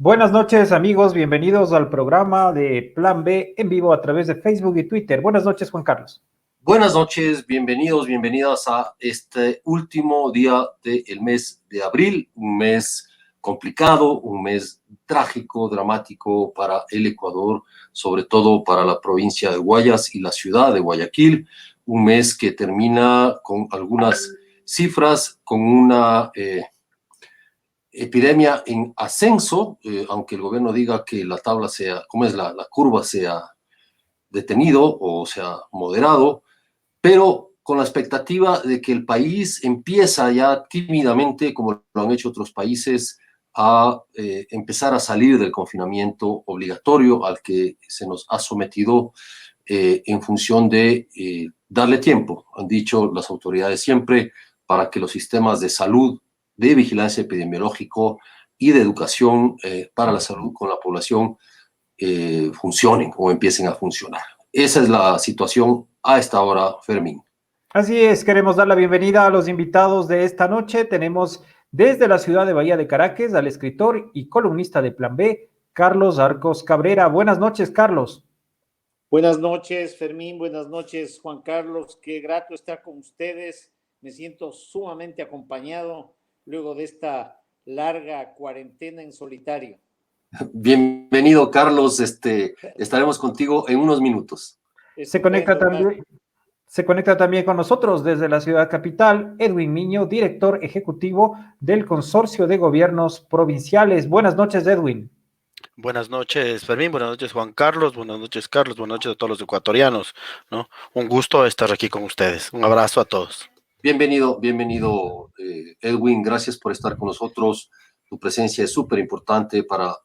Buenas noches, amigos. Bienvenidos al programa de Plan B en vivo a través de Facebook y Twitter. Buenas noches, Juan Carlos. Buenas noches, bienvenidos, bienvenidas a este último día del mes de abril, un mes complicado, un mes trágico, dramático para el Ecuador, sobre todo para la provincia de Guayas y la ciudad de Guayaquil, un mes que termina con algunas cifras, con una epidemia en ascenso, aunque el gobierno diga que la tabla sea, ¿cómo es? La curva sea detenido o sea moderado, pero con la expectativa de que el país empieza ya tímidamente, como lo han hecho otros países, a empezar a salir del confinamiento obligatorio al que se nos ha sometido en función de darle tiempo, han dicho las autoridades siempre, para que los sistemas de salud, de vigilancia epidemiológico y de educación para la salud con la población funcionen o empiecen a funcionar. Esa es la situación a esta hora, Fermín. Así es, queremos dar la bienvenida a los invitados de esta noche. Tenemos desde la ciudad de Bahía de Caracas al escritor y columnista de Plan B, Carlos Arcos Cabrera. Buenas noches, Carlos. Buenas noches, Fermín. Buenas noches, Juan Carlos. Qué grato estar con ustedes. Me siento sumamente acompañado luego de esta larga cuarentena en solitario. Bienvenido, Carlos. Estaremos contigo en unos minutos. Se conecta también con nosotros desde la ciudad capital, Edwin Miño, director ejecutivo del Consorcio de Gobiernos Provinciales. Buenas noches, Edwin. Buenas noches, Fermín. Buenas noches, Juan Carlos. Buenas noches, Carlos. Buenas noches a todos los ecuatorianos, ¿no? Un gusto estar aquí con ustedes. Un abrazo a todos. Bienvenido, Edwin. Gracias por estar con nosotros. Tu presencia es súper importante para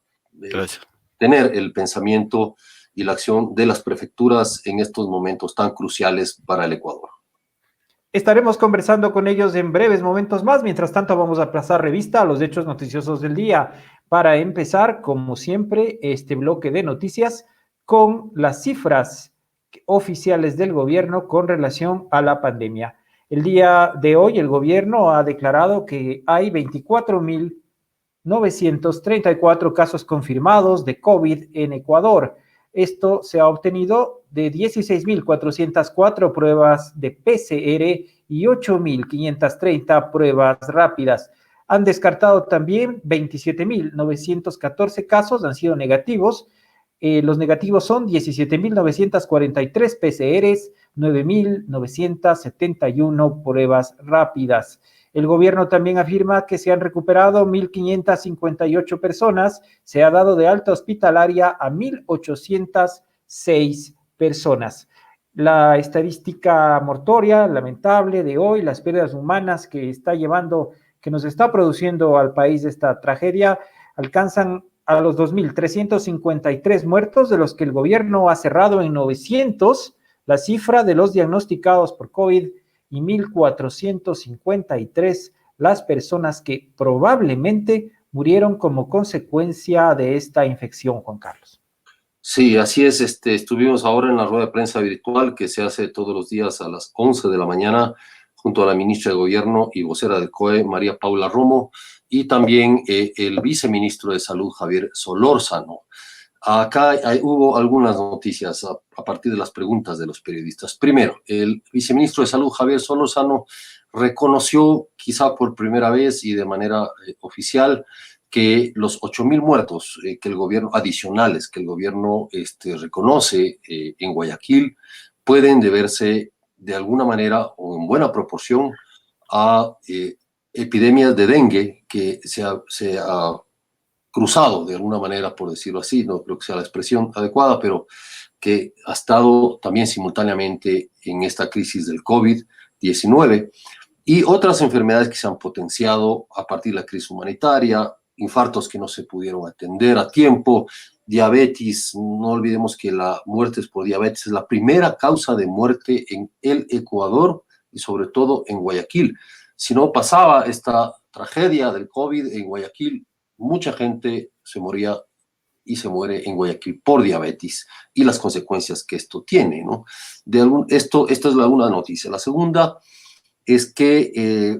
tener el pensamiento y la acción de las prefecturas en estos momentos tan cruciales para el Ecuador. Estaremos conversando con ellos en breves momentos más. Mientras tanto, vamos a pasar revista a los hechos noticiosos del día. Para empezar, como siempre, este bloque de noticias con las cifras oficiales del gobierno con relación a la pandemia. El día de hoy, el gobierno ha declarado que hay 24.934 casos confirmados de COVID en Ecuador. Esto se ha obtenido de 16.404 pruebas de PCR y 8.530 pruebas rápidas. Han descartado también 27.914 casos, han sido negativos. Los negativos son 17.943 PCRs, 9.971 pruebas rápidas. El gobierno también afirma que se han recuperado 1.558 personas, se ha dado de alta hospitalaria a 1.806 personas. La estadística mortuoria lamentable de hoy, las pérdidas humanas que nos está produciendo al país esta tragedia, alcanzan a los 2.353 muertos, de los que el gobierno ha cerrado en 900 la cifra de los diagnosticados por COVID y 1.453 las personas que probablemente murieron como consecuencia de esta infección, Juan Carlos. Sí, así es. Estuvimos ahora en la rueda de prensa virtual que se hace todos los días a las 11 de la mañana junto a la ministra de Gobierno y vocera del COE, María Paula Romo, y también el viceministro de Salud, Javier Solórzano. Acá hubo algunas noticias a partir de las preguntas de los periodistas. Primero, el viceministro de Salud, Javier Solórzano, reconoció quizá por primera vez y de manera oficial que los 8.000 muertos que el gobierno, adicionales que el gobierno reconoce en Guayaquil, pueden deberse de alguna manera o en buena proporción a epidemias de dengue que se ha cruzado de alguna manera, por decirlo así, no creo que sea la expresión adecuada, pero que ha estado también simultáneamente en esta crisis del COVID-19 y otras enfermedades que se han potenciado a partir de la crisis humanitaria, infartos que no se pudieron atender a tiempo, diabetes. No olvidemos que la muerte por diabetes es la primera causa de muerte en el Ecuador y sobre todo en Guayaquil. Si no pasaba esta tragedia del COVID en Guayaquil, mucha gente se moría y se muere en Guayaquil por diabetes y las consecuencias que esto tiene, ¿no? Esta es una noticia. La segunda es que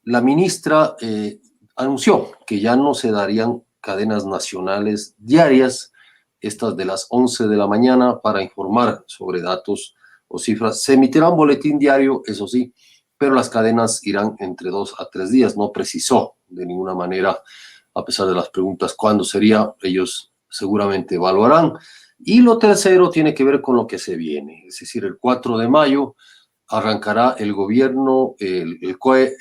la ministra anunció que ya no se darían cadenas nacionales diarias, estas de las 11 de la mañana, para informar sobre datos o cifras. Se emitirá un boletín diario, eso sí, pero las cadenas irán entre 2 a 3 días. No precisó de ninguna manera, a pesar de las preguntas, cuándo sería. Ellos seguramente evaluarán. Y lo tercero tiene que ver con lo que se viene, es decir, el 4 de mayo arrancará el gobierno, el COE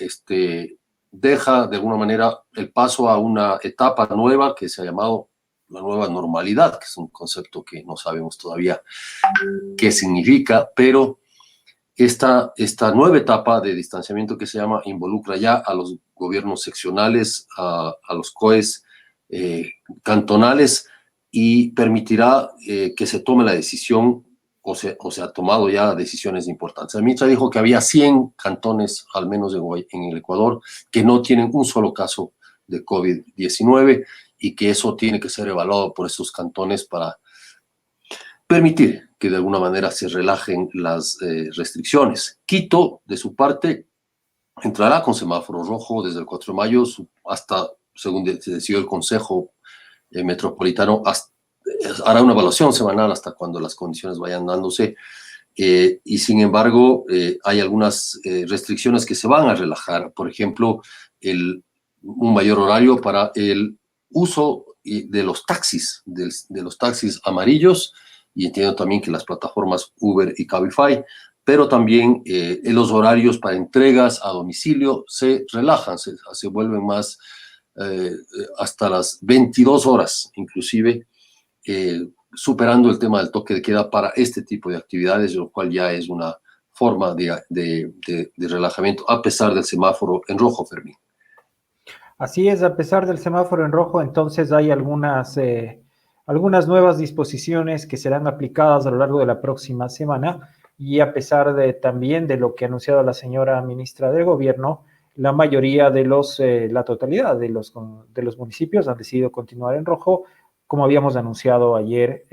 deja de alguna manera el paso a una etapa nueva que se ha llamado la nueva normalidad, que es un concepto que no sabemos todavía qué significa, pero esta nueva etapa de distanciamiento que se llama involucra ya a los gobiernos seccionales, a los COEs cantonales, y permitirá que se tome la decisión, o se ha tomado ya decisiones importantes. El ministro dijo que había 100 cantones, al menos en el Ecuador, que no tienen un solo caso de COVID-19 y que eso tiene que ser evaluado por esos cantones para permitir que de alguna manera se relajen las restricciones. Quito, de su parte, entrará con semáforo rojo desde el 4 de mayo hasta, según se decidió el Consejo Metropolitano, hará una evaluación semanal hasta cuando las condiciones vayan dándose, y sin embargo hay algunas restricciones que se van a relajar. Por ejemplo, un mayor horario para el uso de los taxis, de los taxis amarillos, y entiendo también que las plataformas Uber y Cabify, pero también los horarios para entregas a domicilio se relajan, se vuelven más hasta las 22 horas inclusive, superando el tema del toque de queda para este tipo de actividades, lo cual ya es una forma de relajamiento a pesar del semáforo en rojo, Fermín. Así es, a pesar del semáforo en rojo, entonces hay algunas nuevas disposiciones que serán aplicadas a lo largo de la próxima semana, y a pesar también de lo que ha anunciado la señora ministra del Gobierno, la mayoría la totalidad de los municipios han decidido continuar en rojo, como habíamos anunciado ayer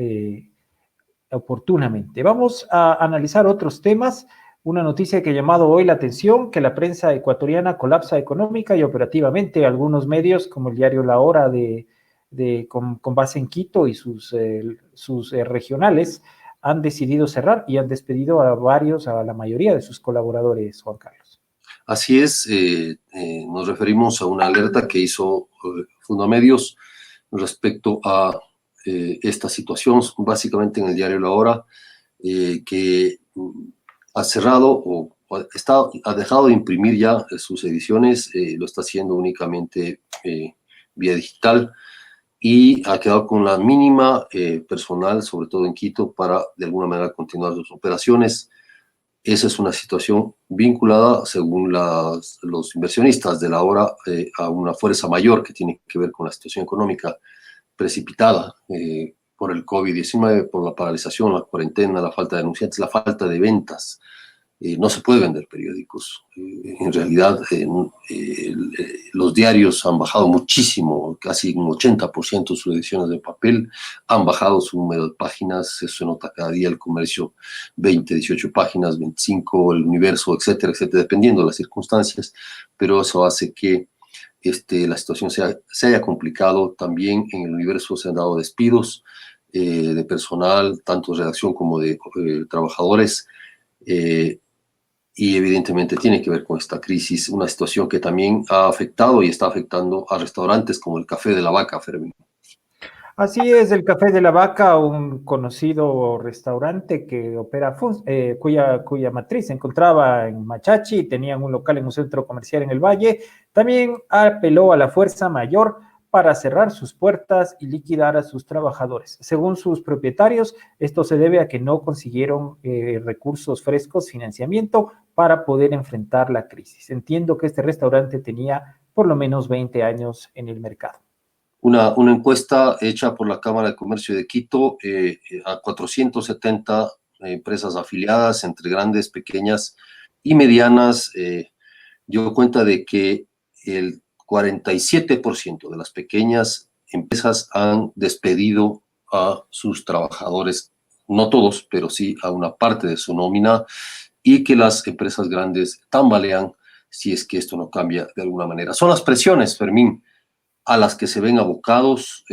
oportunamente. Vamos a analizar otros temas. Una noticia que ha llamado hoy la atención, que la prensa ecuatoriana colapsa económica y operativamente. Algunos medios, como el diario La Hora con base en Quito y sus regionales, han decidido cerrar y han despedido a la mayoría de sus colaboradores, Juan Carlos. Así es, nos referimos a una alerta que hizo Fundamedios respecto a esta situación, básicamente en el diario La Hora, que ha cerrado o ha dejado de imprimir ya sus ediciones, lo está haciendo únicamente vía digital, y ha quedado con la mínima personal, sobre todo en Quito, para de alguna manera continuar sus operaciones. Esa es una situación vinculada, según los inversionistas de La Hora, a una fuerza mayor que tiene que ver con la situación económica precipitada por el COVID-19, por la paralización, la cuarentena, la falta de anunciantes, la falta de ventas. No se puede vender periódicos. En realidad, los diarios han bajado muchísimo, casi un 80% sus ediciones de papel, han bajado su número de páginas, eso se nota cada día, el Comercio 20, 18 páginas, 25, el Universo, etcétera, etcétera, dependiendo de las circunstancias, pero eso hace que la situación se haya complicado. También en el Universo se han dado despidos de personal, tanto de redacción como de trabajadores, y evidentemente tiene que ver con esta crisis, una situación que también ha afectado y está afectando a restaurantes como el Café de la Vaca, Fermín. Así es, el Café de la Vaca, un conocido restaurante que opera, cuya matriz se encontraba en Machachi, tenían un local en un centro comercial en el Valle, también apeló a la fuerza mayor para cerrar sus puertas y liquidar a sus trabajadores. Según sus propietarios, esto se debe a que no consiguieron recursos frescos, financiamiento, para poder enfrentar la crisis. Entiendo que este restaurante tenía por lo menos 20 años en el mercado. Una encuesta hecha por la Cámara de Comercio de Quito a 470 empresas afiliadas, entre grandes, pequeñas y medianas, dio cuenta de que el 47% de las pequeñas empresas han despedido a sus trabajadores, no todos, pero sí a una parte de su nómina, y que las empresas grandes tambalean si es que esto no cambia de alguna manera. Son las presiones, Fermín, a las que se ven abocados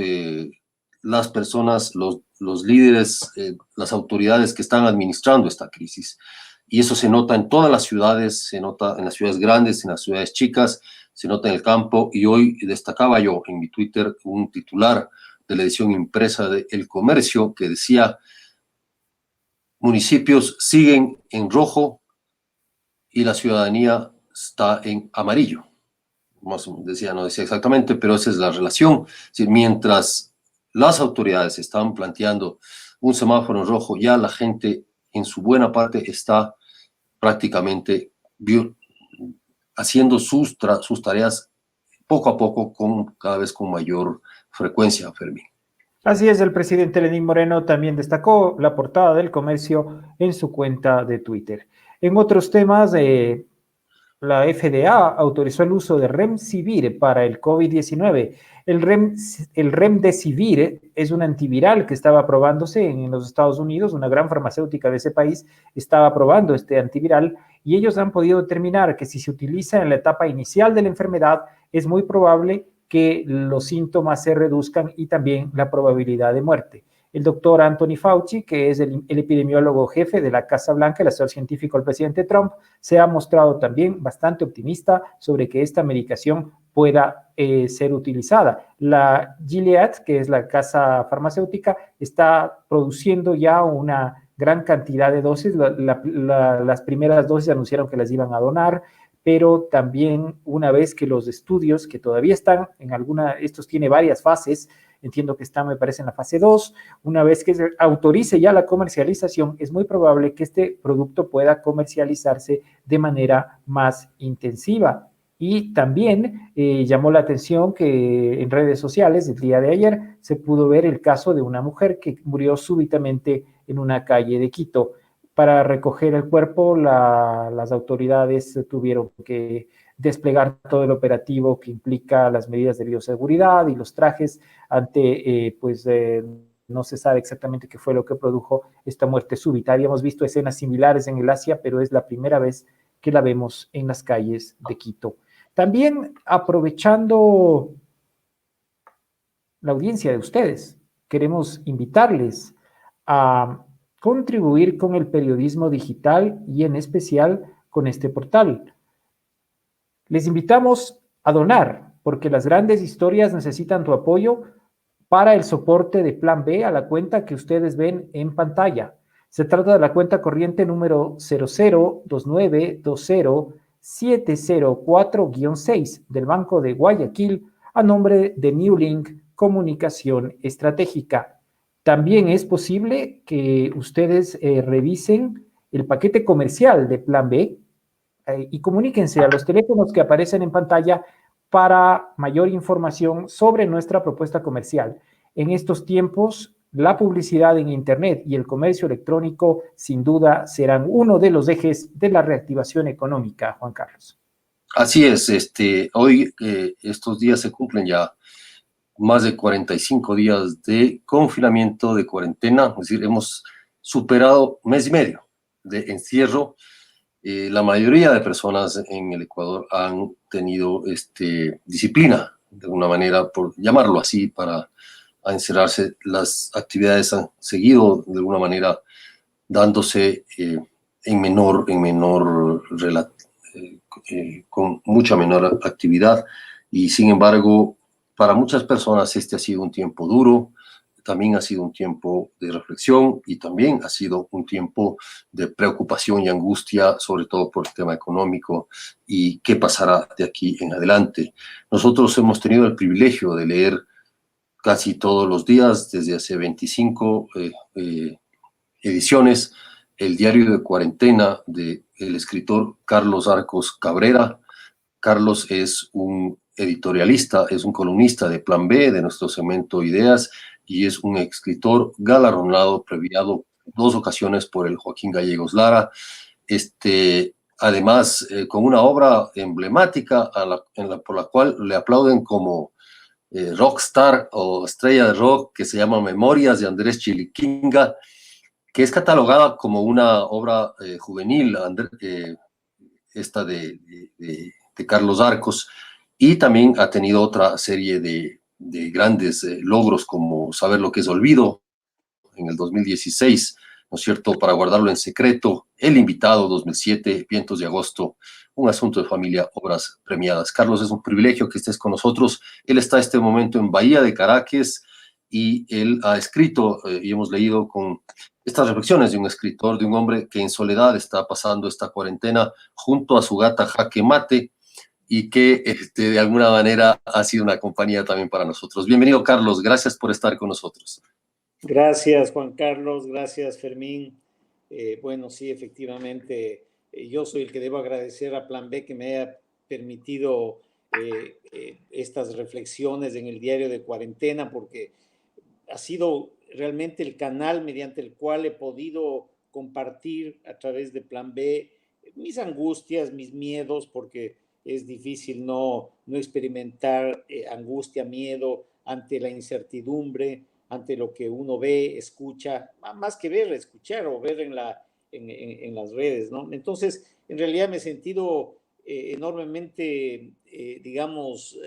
las personas, los líderes, las autoridades que están administrando esta crisis. Y eso se nota en todas las ciudades, se nota en las ciudades grandes, en las ciudades chicas, se nota en el campo. Y hoy destacaba yo en mi Twitter un titular de la edición impresa de El Comercio que decía: municipios siguen en rojo y la ciudadanía está en amarillo. Más decía, no decía exactamente, pero esa es la relación. Es decir, mientras las autoridades estaban planteando un semáforo en rojo, ya la gente en su buena parte está prácticamente haciendo sus tareas poco a poco, cada vez con mayor frecuencia, Fermín. Así es, el presidente Lenín Moreno también destacó la portada del Comercio en su cuenta de Twitter. En otros temas, la FDA autorizó el uso de Remdesivir para el COVID-19. El Remdesivir es un antiviral que estaba probándose en los Estados Unidos. Una gran farmacéutica de ese país estaba probando este antiviral y ellos han podido determinar que si se utiliza en la etapa inicial de la enfermedad, es muy probable que los síntomas se reduzcan y también la probabilidad de muerte. El doctor Anthony Fauci, que es el epidemiólogo jefe de la Casa Blanca, el asesor científico del presidente Trump, se ha mostrado también bastante optimista sobre que esta medicación pueda ser utilizada. La Gilead, que es la casa farmacéutica, está produciendo ya una gran cantidad de dosis. Las primeras dosis anunciaron que las iban a donar, pero también una vez que los estudios, que todavía están en estos tiene varias fases, entiendo que está, me parece, en la fase 2, una vez que se autorice ya la comercialización, es muy probable que este producto pueda comercializarse de manera más intensiva. Y también llamó la atención que en redes sociales el día de ayer se pudo ver el caso de una mujer que murió súbitamente en una calle de Quito. Para recoger el cuerpo, las autoridades tuvieron que desplegar todo el operativo que implica las medidas de bioseguridad y los trajes ante, no se sabe exactamente qué fue lo que produjo esta muerte súbita. Habíamos visto escenas similares en el Asia, pero es la primera vez que la vemos en las calles de Quito. También aprovechando la audiencia de ustedes, queremos invitarles a contribuir con el periodismo digital y en especial con este portal. Les invitamos a donar, porque las grandes historias necesitan tu apoyo para el soporte de Plan B a la cuenta que ustedes ven en pantalla. Se trata de la cuenta corriente número 0029207004-6 del Banco de Guayaquil a nombre de Newlink Comunicación Estratégica. También es posible que ustedes revisen el paquete comercial de Plan B y comuníquense a los teléfonos que aparecen en pantalla para mayor información sobre nuestra propuesta comercial. En estos tiempos, la publicidad en Internet y el comercio electrónico sin duda serán uno de los ejes de la reactivación económica, Juan Carlos. Así es, hoy estos días se cumplen ya más de 45 días de confinamiento, de cuarentena, es decir, hemos superado mes y medio de encierro. La mayoría de personas en el Ecuador han tenido disciplina, de alguna manera, por llamarlo así, para encerrarse. Las actividades han seguido, de alguna manera, dándose con mucha menor actividad, y sin embargo, para muchas personas este ha sido un tiempo duro, también ha sido un tiempo de reflexión y también ha sido un tiempo de preocupación y angustia, sobre todo por el tema económico y qué pasará de aquí en adelante. Nosotros hemos tenido el privilegio de leer casi todos los días, desde hace 25 ediciones, el diario de cuarentena del escritor Carlos Arcos Cabrera. Carlos es un editorialista, es un columnista de Plan B, de nuestro segmento Ideas, y es un escritor galardonado, premiado 2 ocasiones por el Joaquín Gallegos Lara. Además, con una obra emblemática por la cual le aplauden como rockstar o estrella de rock, que se llama Memorias de Andrés Chiliquinga, que es catalogada como una obra juvenil, esta de Carlos Arcos, y también ha tenido otra serie de grandes logros, como Saber lo que es olvido en el 2016, ¿no es cierto?, Para guardarlo en secreto, El invitado 2007, Vientos de agosto, Un asunto de familia, obras premiadas. Carlos, es un privilegio que estés con nosotros. Él está en este momento en Bahía de Caracas y él ha escrito, y hemos leído con estas reflexiones de un escritor, de un hombre que en soledad está pasando esta cuarentena junto a su gata Jaque Mate, y que de alguna manera ha sido una compañía también para nosotros. Bienvenido, Carlos, gracias por estar con nosotros. Gracias, Juan Carlos, gracias, Fermín. Bueno, sí, efectivamente, yo soy el que debo agradecer a Plan B que me haya permitido estas reflexiones en el diario de cuarentena, porque ha sido realmente el canal mediante el cual he podido compartir a través de Plan B mis angustias, mis miedos, porque es difícil no experimentar angustia, miedo ante la incertidumbre, ante lo que uno ve, escucha, más que ver, escuchar o ver en las redes, ¿no? Entonces, en realidad me he sentido enormemente, digamos,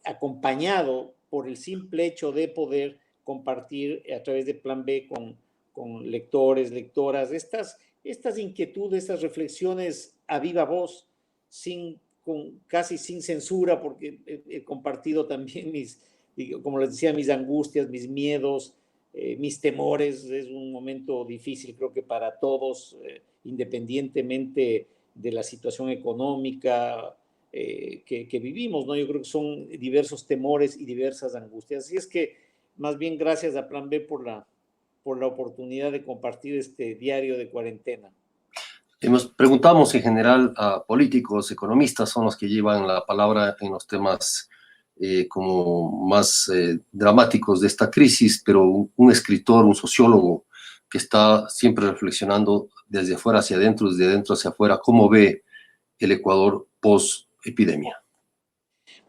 acompañado por el simple hecho de poder compartir a través de Plan B con lectores, lectoras, estas inquietudes, estas reflexiones a viva voz, casi sin censura, porque he compartido también como les decía, mis angustias, mis miedos, mis temores. Es un momento difícil, creo que para todos, independientemente de la situación económica que vivimos, ¿no? Yo creo que son diversos temores y diversas angustias. Así es que, más bien, gracias a Plan B por la oportunidad de compartir este diario de cuarentena. Preguntamos en general a políticos, economistas, son los que llevan la palabra en los temas como más dramáticos de esta crisis, pero un escritor, un sociólogo que está siempre reflexionando desde afuera hacia adentro, desde adentro hacia afuera, ¿cómo ve el Ecuador post-epidemia?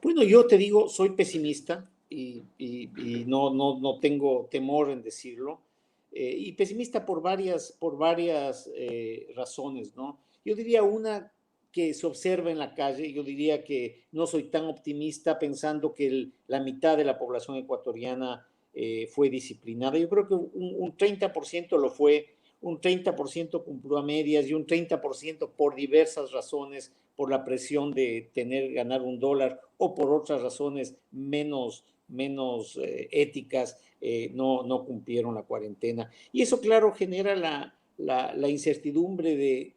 Bueno, yo te digo, soy pesimista y no tengo temor en decirlo, y pesimista por varias razones, ¿no? Yo diría una que se observa en la calle. Yo diría que no soy tan optimista pensando que la mitad de la población ecuatoriana fue disciplinada. Yo creo que un 30% lo fue, un 30% cumplió a medias y un 30% por diversas razones, por la presión de ganar $1 o por otras razones menos éticas, no cumplieron la cuarentena. Y eso, claro, genera la incertidumbre de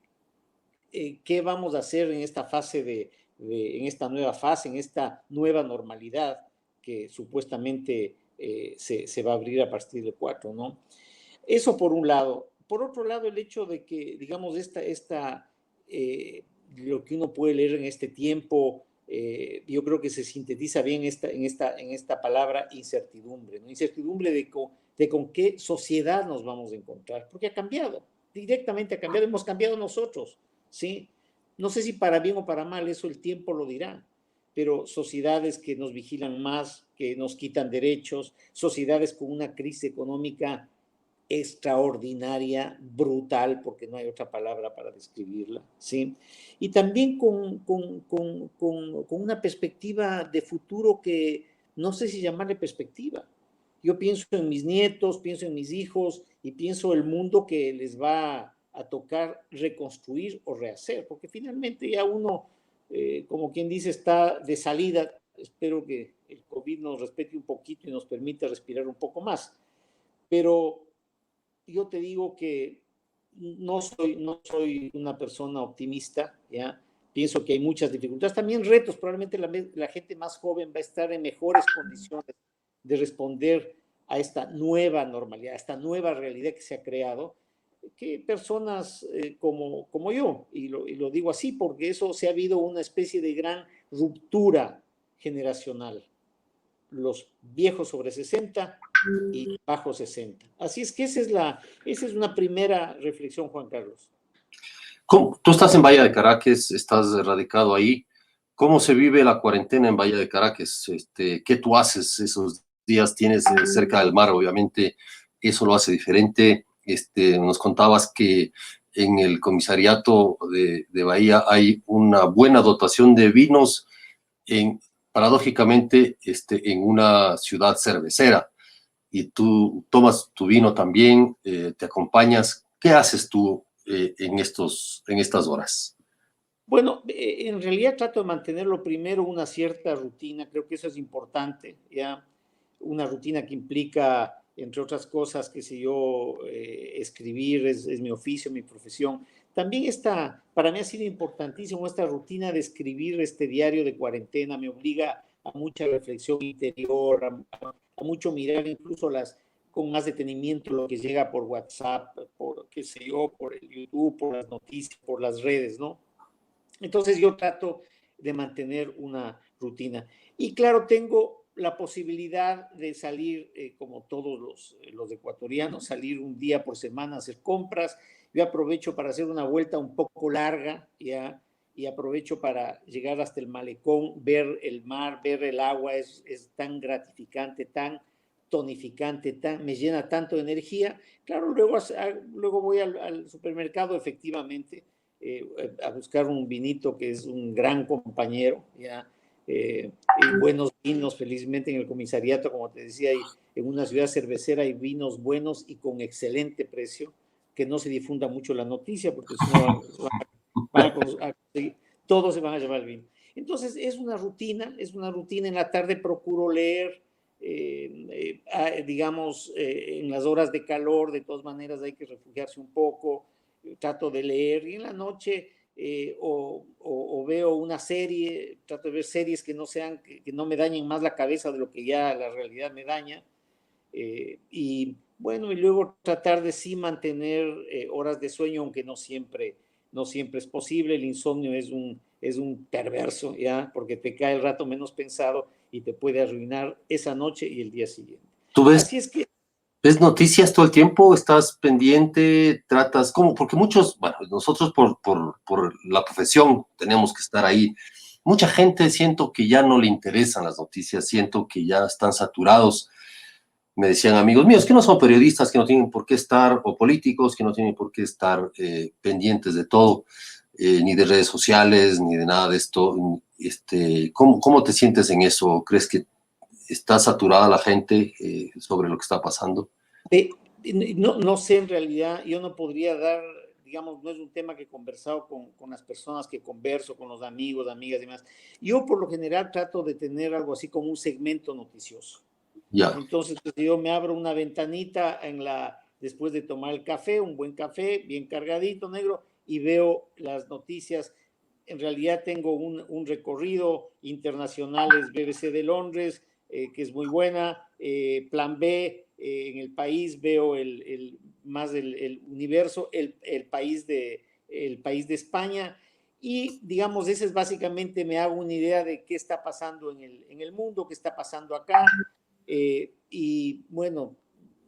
qué vamos a hacer en esta fase en esta nueva fase, en esta nueva normalidad que supuestamente se va a abrir a partir del 4, ¿no? Eso por un lado. Por otro lado, el hecho de que, digamos, lo que uno puede leer en este tiempo, yo creo que se sintetiza bien en esta palabra incertidumbre, ¿no? Incertidumbre de con qué sociedad nos vamos a encontrar, porque ha cambiado, directamente ha cambiado, hemos cambiado nosotros, ¿sí? No sé si para bien o para mal, eso el tiempo lo dirá, pero sociedades que nos vigilan más, que nos quitan derechos, sociedades con una crisis económica extraordinaria, brutal, porque no hay otra palabra para describirla, ¿sí? Y también con una perspectiva de futuro que no sé si llamarle perspectiva. Yo pienso en mis nietos, pienso en mis hijos y pienso el mundo que les va a tocar reconstruir o rehacer, porque finalmente ya uno, como quien dice, está de salida. Espero que el COVID nos respete un poquito y nos permita respirar un poco más. Pero yo te digo que no soy una persona optimista, ¿ya? Pienso que hay muchas dificultades, también retos. Probablemente la gente más joven va a estar en mejores condiciones de responder a esta nueva normalidad, a esta nueva realidad que se ha creado, que personas como yo, y lo digo así porque eso se ha habido una especie de gran ruptura generacional. Los viejos sobre 60 y bajo 60. Así es que esa es una primera reflexión, Juan Carlos. Tú estás en Bahía de Caracas, estás radicado ahí. ¿Cómo se vive la cuarentena en Bahía de Caracas? ¿Qué tú haces esos días? Tienes cerca del mar, obviamente, eso lo hace diferente. Nos contabas que en el comisariato de Bahía hay una buena dotación de vinos paradójicamente, en una ciudad cervecera, y tú tomas tu vino también, te acompañas. ¿Qué haces tú en estas horas? Bueno, en realidad trato de mantenerlo primero una cierta rutina, creo que eso es importante, ¿ya? Una rutina que implica, entre otras cosas, qué sé yo, escribir es mi oficio, mi profesión. También para mí ha sido importantísimo esta rutina de escribir este diario de cuarentena, me obliga a mucha reflexión interior, a mucho mirar incluso con más detenimiento lo que llega por WhatsApp, por qué sé yo, por el YouTube, por las noticias, por las redes, ¿no? Entonces yo trato de mantener una rutina. Y claro, tengo la posibilidad de salir, como todos los ecuatorianos, salir un día por semana a hacer compras. Yo aprovecho para hacer una vuelta un poco larga, ¿ya? Y aprovecho para llegar hasta el malecón, ver el mar, ver el agua, es tan gratificante, tan tonificante, me llena tanto de energía. Claro, luego voy al supermercado, efectivamente, a buscar un vinito que es un gran compañero, ¿ya? Y buenos vinos, felizmente en el comisariato, como te decía, en una ciudad cervecera hay vinos buenos y con excelente precio, que no se difunda mucho la noticia, porque si no todos se van a llevar el vino. Entonces es una rutina, en la tarde procuro leer, digamos, en las horas de calor, de todas maneras hay que refugiarse un poco, trato de leer, y en la noche o veo una serie, trato de ver series que no me dañen más la cabeza de lo que ya la realidad me daña, y bueno, y luego tratar de sí mantener horas de sueño, aunque no siempre es posible. El insomnio es un perverso, ¿ya? Porque te cae el rato menos pensado y te puede arruinar esa noche y el día siguiente. ¿Tú Así es que ves noticias todo el tiempo? ¿Estás pendiente? ¿Tratas? ¿Cómo? Porque muchos, bueno, nosotros por la profesión tenemos que estar ahí. Mucha gente siento que ya no le interesan las noticias, siento que ya están saturados. Me decían amigos míos que no son periodistas, que no tienen por qué estar, o políticos, que no tienen por qué estar pendientes de todo, ni de redes sociales, ni de nada de esto. ¿Cómo te sientes en eso? ¿Crees que está saturada la gente sobre lo que está pasando? no sé, en realidad, yo no podría dar, digamos, no es un tema que he conversado con las personas que converso, con los amigos, amigas y demás. Yo por lo general trato de tener algo así como un segmento noticioso. Ya. Entonces, pues, yo me abro una ventanita después de tomar el café, un buen café, bien cargadito, negro, y veo las noticias. En realidad tengo un recorrido internacional, es BBC de Londres, que es muy buena, Plan B, en El País veo más el universo, el país de España, y digamos, ese es básicamente, me hago una idea de qué está pasando en el mundo, qué está pasando acá, y bueno,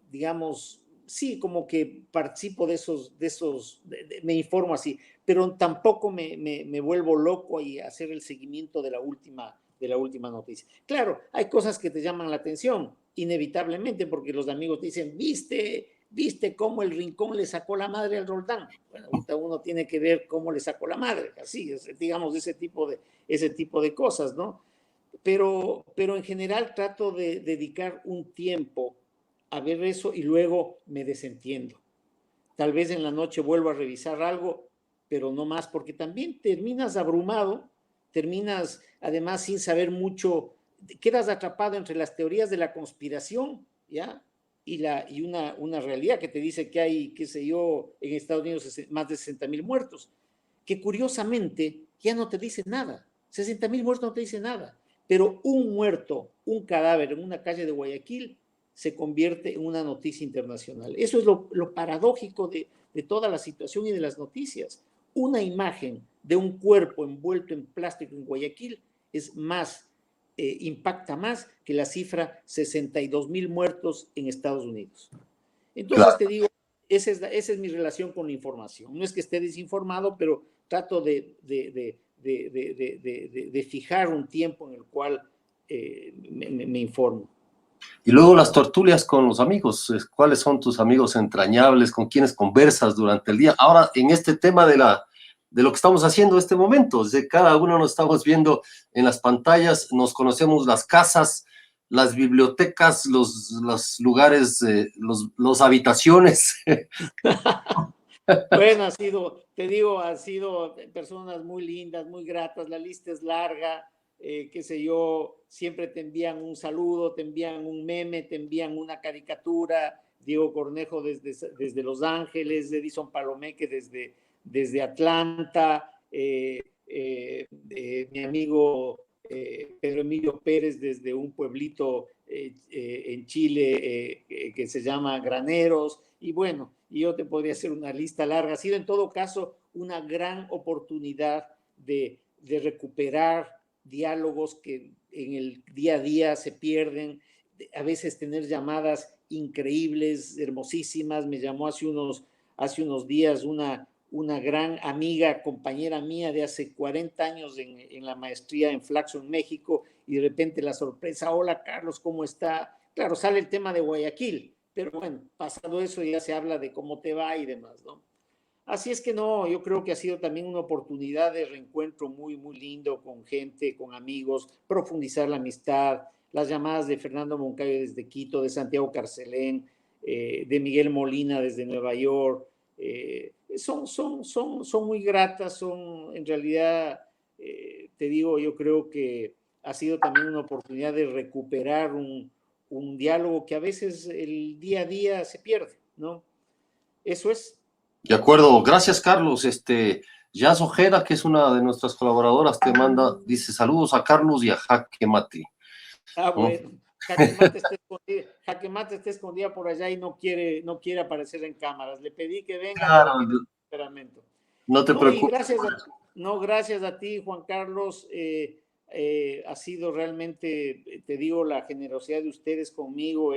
digamos, sí, como que participo me informo así, pero tampoco me vuelvo loco y hacer el seguimiento de la última noticia. Claro, hay cosas que te llaman la atención, inevitablemente, porque los amigos te dicen, ¿viste cómo el Rincón le sacó la madre al Roldán? Bueno, ahorita uno tiene que ver cómo le sacó la madre, así, digamos, ese tipo de cosas, ¿no? Pero en general trato de dedicar un tiempo a ver eso y luego me desentiendo. Tal vez en la noche vuelvo a revisar algo, pero no más, porque también terminas abrumado, terminas además sin saber mucho, quedas atrapado entre las teorías de la conspiración, ¿ya? Y una realidad que te dice que hay, qué sé yo, en Estados Unidos más de 60,000 muertos, que curiosamente ya no te dice nada. 60,000 muertos no te dice nada, pero un muerto, un cadáver en una calle de Guayaquil se convierte en una noticia internacional. Eso es lo paradójico de toda la situación y de las noticias. Una imagen de un cuerpo envuelto en plástico en Guayaquil impacta más que la cifra 62,000 muertos en Estados Unidos. Entonces, claro, te digo, esa es mi relación con la información. No es que esté desinformado, pero trato de fijar un tiempo en el cual me informo. Y luego las tertulias con los amigos. ¿Cuáles son tus amigos entrañables? ¿Con quienes conversas durante el día? Ahora, en este tema de de lo que estamos haciendo en este momento. Cada uno nos estamos viendo en las pantallas, nos conocemos las casas, las bibliotecas, los lugares, los habitaciones. Bueno, te digo, han sido personas muy lindas, muy gratas, la lista es larga, qué sé yo, siempre te envían un saludo, te envían un meme, te envían una caricatura, Diego Cornejo desde Los Ángeles, Edison Palomeque desde Atlanta, mi amigo Pedro Emilio Pérez desde un pueblito en Chile que se llama Graneros, y bueno, yo te podría hacer una lista larga. Ha sido en todo caso una gran oportunidad de recuperar diálogos que en el día a día se pierden, a veces tener llamadas increíbles, hermosísimas. Me llamó hace unos días una gran amiga, compañera mía de hace 40 años en la maestría en Flaxo, en México, y de repente la sorpresa: hola Carlos, ¿cómo está? Claro, sale el tema de Guayaquil, pero bueno, pasado eso ya se habla de cómo te va y demás, ¿no? Así es que no, yo creo que ha sido también una oportunidad de reencuentro muy, muy lindo con gente, con amigos, profundizar la amistad, las llamadas de Fernando Moncayo desde Quito, de Santiago Carcelén, de Miguel Molina desde Nueva York, son muy gratas, son en realidad, te digo, yo creo que ha sido también una oportunidad de recuperar un diálogo que a veces el día a día se pierde, ¿no? Eso es. De acuerdo, gracias Carlos. Jazz Ojeda, que es una de nuestras colaboradoras, te manda, dice saludos a Carlos y a Jaque Mate. Ah, bueno. Jaque Mate está escondida por allá y no quiere aparecer en cámaras. Le pedí que venga, claro, pero tiene temperamento. No te preocupes. Gracias a ti, Juan Carlos. Ha sido realmente, te digo, la generosidad de ustedes conmigo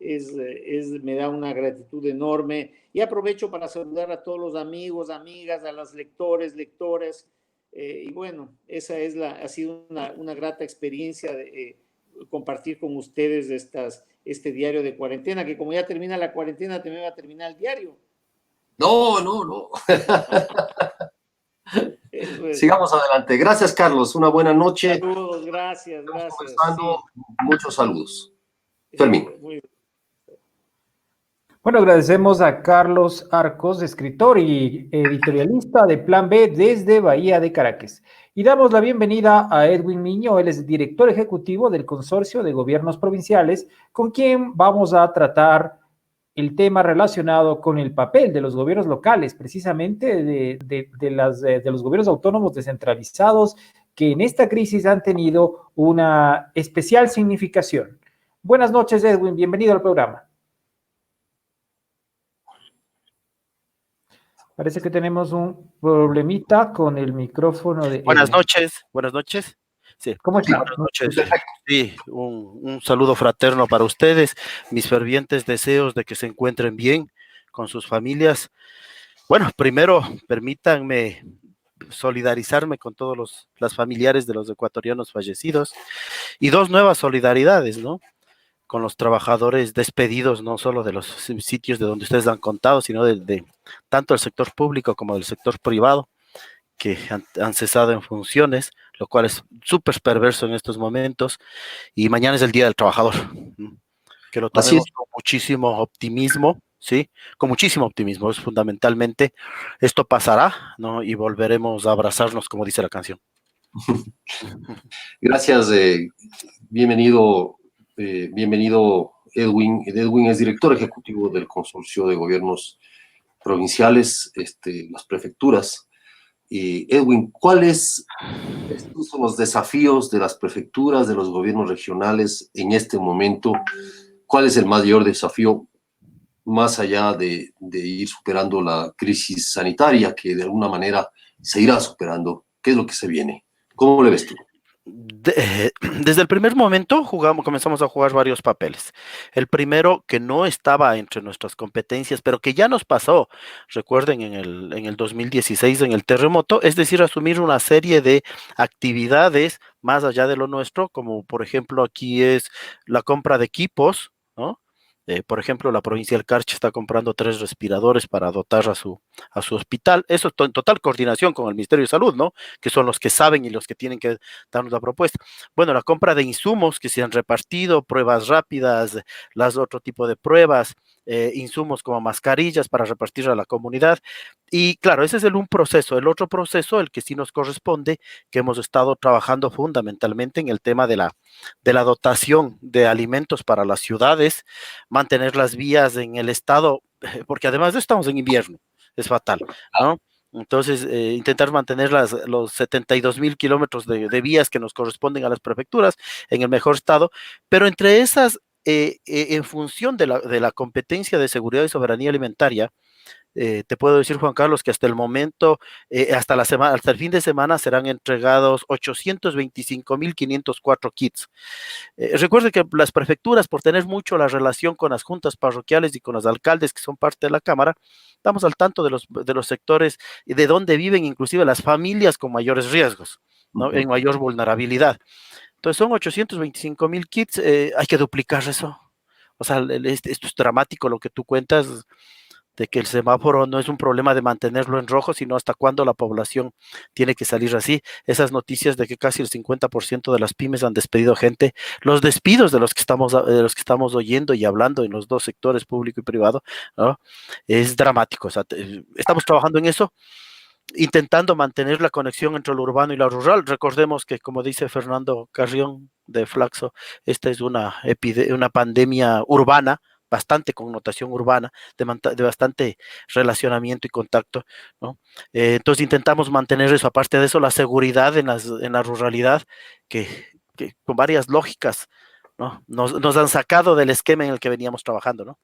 me da una gratitud enorme, y aprovecho para saludar a todos los amigos, amigas, a los lectores, lectoras, y bueno, ha sido una grata experiencia de compartir con ustedes este diario de cuarentena, que como ya termina la cuarentena, también va a terminar el diario. No. Sigamos adelante. Gracias, Carlos. Una buena noche. Saludos, gracias. Sí. Muchos saludos. Fermín. Bueno, agradecemos a Carlos Arcos, escritor y editorialista de Plan B desde Bahía de Caracas. Y damos la bienvenida a Edwin Miño, él es director ejecutivo del Consorcio de Gobiernos Provinciales, con quien vamos a tratar el tema relacionado con el papel de los gobiernos locales, precisamente de los gobiernos autónomos descentralizados, que en esta crisis han tenido una especial significación. Buenas noches, Edwin, bienvenido al programa. Parece que tenemos un problemita con el micrófono de... Buenas noches. Sí. ¿Cómo está? Buenas noches. Sí, un saludo fraterno para ustedes, mis fervientes deseos de que se encuentren bien con sus familias. Bueno, primero permítanme solidarizarme con todos los familiares de los ecuatorianos fallecidos, y dos nuevas solidaridades, ¿no? Con los trabajadores despedidos, no solo de los sitios de donde ustedes han contado, sino de tanto el sector público como del sector privado, que han cesado en funciones, lo cual es súper perverso en estos momentos. Y mañana es el Día del Trabajador, que lo tomemos con muchísimo optimismo, ¿sí? Con muchísimo optimismo, es fundamentalmente. Esto pasará, ¿no? Y volveremos a abrazarnos, como dice la canción. Gracias, bienvenido Edwin. Edwin es director ejecutivo del Consorcio de Gobiernos Provinciales, las prefecturas. Edwin, ¿cuáles son los desafíos de las prefecturas, de los gobiernos regionales en este momento? ¿Cuál es el mayor desafío, más allá de ir superando la crisis sanitaria, que de alguna manera se irá superando? ¿Qué es lo que se viene? ¿Cómo le ves tú? Desde el primer momento comenzamos a jugar varios papeles. El primero, que no estaba entre nuestras competencias, pero que ya nos pasó, recuerden, en el 2016, en el terremoto, es decir, asumir una serie de actividades más allá de lo nuestro, como por ejemplo aquí es la compra de equipos, ¿no? Por ejemplo, la provincia del Carchi está comprando 3 respiradores para dotar a su hospital. Eso en total coordinación con el Ministerio de Salud, ¿no? Que son los que saben y los que tienen que darnos la propuesta. Bueno, la compra de insumos que se han repartido, pruebas rápidas, las otro tipo de pruebas, insumos como mascarillas para repartir a la comunidad. Y claro, ese es un proceso. El otro proceso, el que sí nos corresponde, que hemos estado trabajando fundamentalmente en el tema de la dotación de alimentos para las ciudades, mantener las vías en el estado, porque además de estamos en invierno, es fatal, ¿no? Entonces, intentar mantener los 72,000 kilómetros de vías que nos corresponden a las prefecturas en el mejor estado, pero entre esas, en función de la competencia de seguridad y soberanía alimentaria, te puedo decir, Juan Carlos, que hasta el momento, hasta la semana, hasta el fin de semana serán entregados 825,504 kits. Recuerde que las prefecturas, por tener mucho la relación con las juntas parroquiales y con los alcaldes que son parte de la Cámara, estamos al tanto de los sectores y de dónde viven inclusive las familias con mayores riesgos, ¿no? En mayor vulnerabilidad. Entonces son 825,000 kits, hay que duplicar eso. O sea, esto es dramático lo que tú cuentas, de que el semáforo no es un problema de mantenerlo en rojo, sino hasta cuándo la población tiene que salir así. Esas noticias de que casi el 50% de las pymes han despedido gente, los despidos de los que estamos oyendo y hablando en los dos sectores, público y privado, ¿no? Es dramático. O sea, estamos trabajando en eso, intentando mantener la conexión entre lo urbano y lo rural. Recordemos que, como dice Fernando Carrión de Flaxo, esta es una pandemia urbana, bastante connotación urbana, de bastante relacionamiento y contacto, ¿no? Entonces intentamos mantener eso. Aparte de eso, la seguridad en la ruralidad, que con varias lógicas, ¿no? Nos han sacado del esquema en el que veníamos trabajando, ¿no?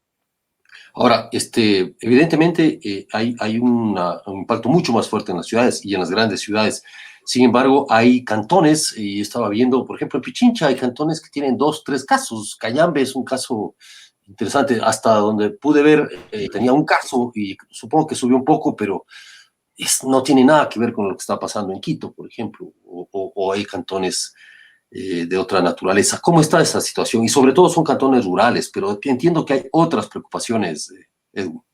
Ahora, evidentemente hay un impacto mucho más fuerte en las ciudades y en las grandes ciudades. Sin embargo, hay cantones, y estaba viendo, por ejemplo, en Pichincha hay cantones que tienen 2, 3 casos. Cayambe es un caso interesante, hasta donde pude ver, tenía un caso y supongo que subió un poco, pero no tiene nada que ver con lo que está pasando en Quito, por ejemplo, o hay cantones de otra naturaleza. ¿Cómo está esa situación? Y sobre todo son cantones rurales, pero entiendo que hay otras preocupaciones, Edu.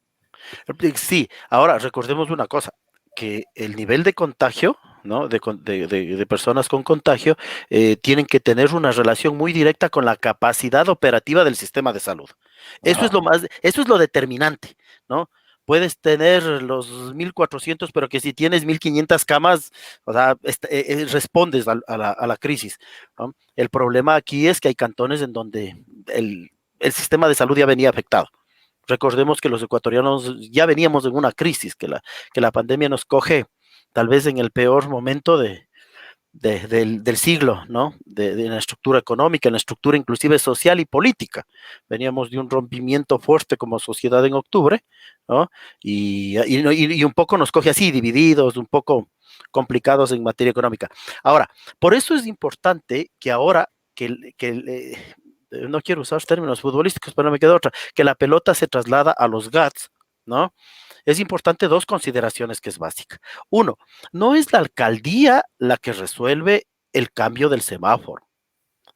Sí, ahora recordemos una cosa, que el nivel de contagio, ¿no? De personas con contagio, tienen que tener una relación muy directa con la capacidad operativa del sistema de salud. Ajá. Eso es lo determinante, ¿no? Puedes tener los 1,400, pero que si tienes 1,500 camas, o sea, respondes a la crisis, ¿no? El problema aquí es que hay cantones en donde el sistema de salud ya venía afectado. Recordemos que los ecuatorianos ya veníamos en una crisis, que la pandemia nos coge tal vez en el peor momento del siglo, ¿no? De la estructura económica, en la estructura inclusive social y política. Veníamos de un rompimiento fuerte como sociedad en octubre, ¿no? Y un poco nos coge así, divididos, un poco complicados en materia económica. Ahora, por eso es importante que ahora no quiero usar términos futbolísticos, pero no me queda otra, que la pelota se traslada a los GATS, ¿no? Es importante dos consideraciones que es básica. Uno, no es la alcaldía la que resuelve el cambio del semáforo.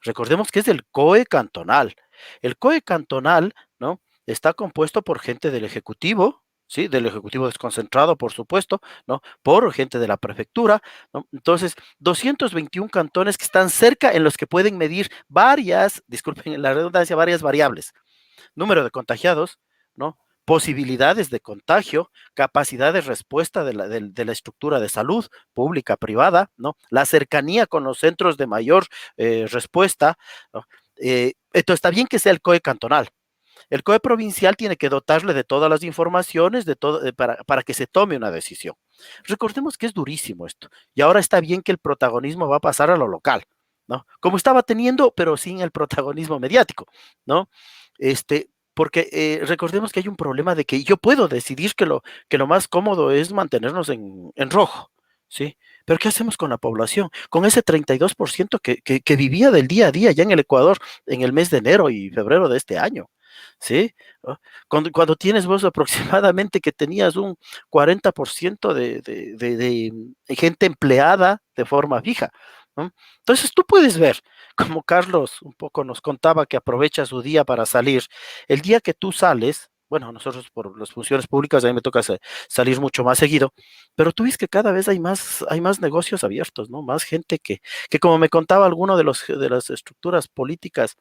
Recordemos que es el COE cantonal. El COE cantonal, ¿no? Está compuesto por gente del Ejecutivo, ¿sí? Del Ejecutivo desconcentrado, por supuesto, ¿no? Por gente de la prefectura, ¿no? Entonces, 221 cantones que están cerca en los que pueden medir varias, disculpen la redundancia, varias variables. Número de contagiados, ¿no? Posibilidades de contagio, capacidad de respuesta de la estructura de salud pública, privada, ¿no? La cercanía con los centros de mayor respuesta, ¿no? Entonces está bien que sea el COE cantonal. El COE provincial tiene que dotarle de todas las informaciones para que se tome una decisión. Recordemos que es durísimo esto, y ahora está bien que el protagonismo va a pasar a lo local, ¿no? Como estaba teniendo, pero sin el protagonismo mediático, ¿no? Porque recordemos que hay un problema de que yo puedo decidir que lo más cómodo es mantenernos en rojo, ¿sí? Pero ¿qué hacemos con la población? Con ese 32% que vivía del día a día ya en el Ecuador en el mes de enero y febrero de este año, ¿sí? ¿No? Cuando tienes vos aproximadamente que tenías un 40% de gente empleada de forma fija, ¿no? Entonces tú puedes ver, como Carlos un poco nos contaba que aprovecha su día para salir, el día que tú sales, bueno, nosotros por las funciones públicas a mí me toca salir mucho más seguido, pero tú ves que cada vez hay más negocios abiertos, ¿no? Más gente que como me contaba alguno de las estructuras políticas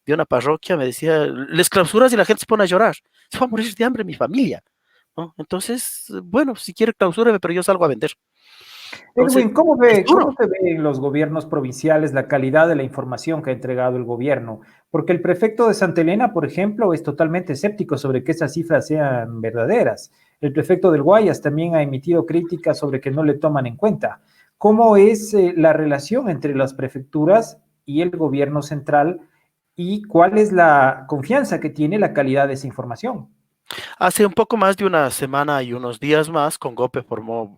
de una parroquia, me decía, les clausuras y la gente se pone a llorar, se va a morir de hambre mi familia, ¿no? Entonces, bueno, si quiere clausúreme, pero yo salgo a vender. Entonces, Edwin, es cómo duro. se ve en los gobiernos provinciales la calidad de la información que ha entregado el gobierno? Porque el prefecto de Santa Elena, por ejemplo, es totalmente escéptico sobre que esas cifras sean verdaderas. El prefecto del Guayas también ha emitido críticas sobre que no le toman en cuenta. ¿Cómo es la relación entre las prefecturas y el gobierno central y cuál es la confianza que tiene la calidad de esa información? Hace un poco más de una semana y unos días más, Congope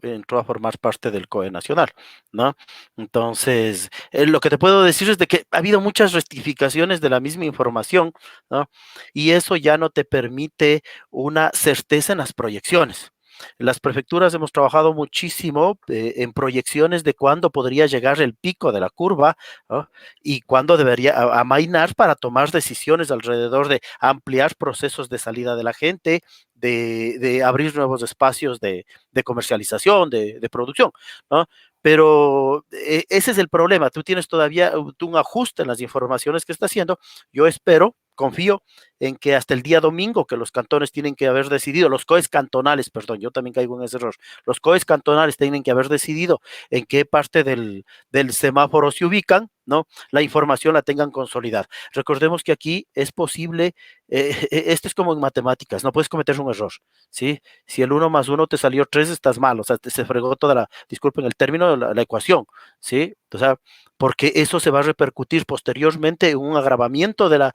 entró a formar parte del COE Nacional, ¿no? Entonces, lo que te puedo decir es de que ha habido muchas rectificaciones de la misma información, ¿no? Y eso ya no te permite una certeza en las proyecciones. Las prefecturas hemos trabajado muchísimo en proyecciones de cuándo podría llegar el pico de la curva, ¿no? Y cuándo debería amainar para tomar decisiones alrededor de ampliar procesos de salida de la gente, de abrir nuevos espacios de comercialización, de producción, ¿no? Pero ese es el problema. Tú tienes todavía un ajuste en las informaciones que está haciendo. Yo espero, confío en que hasta el día domingo, que los cantones tienen que haber decidido, los COEs cantonales, perdón, yo también caigo en ese error, los COEs cantonales tienen que haber decidido en qué parte del semáforo se ubican, ¿no? La información la tengan consolidada. Recordemos que aquí es posible, esto es como en matemáticas, no puedes cometer un error, ¿sí? Si el 1 más 1 te salió 3, estás mal, o sea, se fregó toda disculpen el término, la ecuación, ¿sí? O sea, porque eso se va a repercutir posteriormente en un agravamiento de la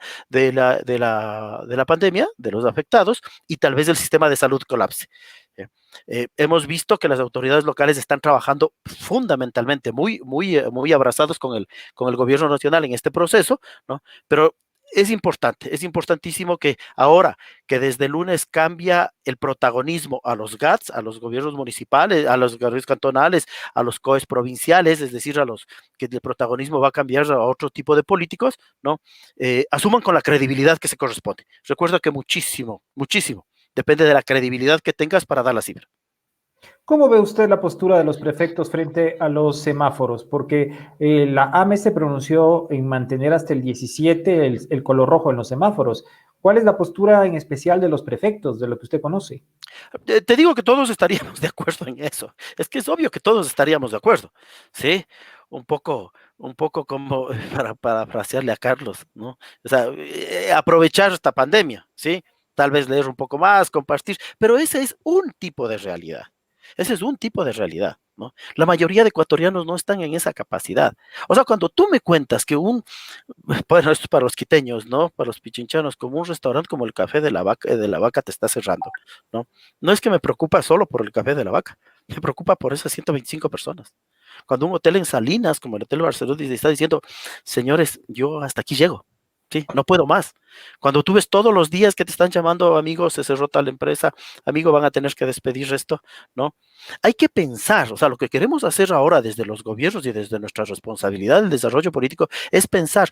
pandemia, de los afectados, y tal vez el sistema de salud colapse. Hemos visto que las autoridades locales están trabajando fundamentalmente, muy abrazados con el gobierno nacional en este proceso, ¿no? Pero es importantísimo que ahora que desde el lunes cambia el protagonismo a los GATS, a los gobiernos municipales, a los gobiernos cantonales, a los COEs provinciales, es decir, a los que el protagonismo va a cambiar a otro tipo de políticos, ¿no? Asuman con la credibilidad que se corresponde. Recuerda que muchísimo depende de la credibilidad que tengas para dar la cifra. ¿Cómo ve usted la postura de los prefectos frente a los semáforos? Porque la AME se pronunció en mantener hasta el 17 el color rojo en los semáforos. ¿Cuál es la postura en especial de los prefectos, de lo que usted conoce? Te digo que todos estaríamos de acuerdo en eso. Es que es obvio que todos estaríamos de acuerdo, ¿sí? Un poco como para frasearle a Carlos, ¿no? O sea, aprovechar esta pandemia, ¿sí? Tal vez leer un poco más, compartir, pero ese es un tipo de realidad. Ese es un tipo de realidad, ¿no? La mayoría de ecuatorianos no están en esa capacidad. O sea, cuando tú me cuentas que bueno, esto es para los quiteños, ¿no? Para los pichinchanos, como un restaurante como el Café de la Vaca te está cerrando, ¿no? No es que me preocupa solo por el Café de la Vaca, me preocupa por esas 125 personas. Cuando un hotel en Salinas, como el Hotel Barcelona, está diciendo, señores, yo hasta aquí llego, sí, no puedo más. Cuando tú ves todos los días que te están llamando, amigos, se cerró tal empresa, amigo, van a tener que despedir esto, ¿no? Hay que pensar, o sea, lo que queremos hacer ahora desde los gobiernos y desde nuestra responsabilidad del desarrollo político es pensar,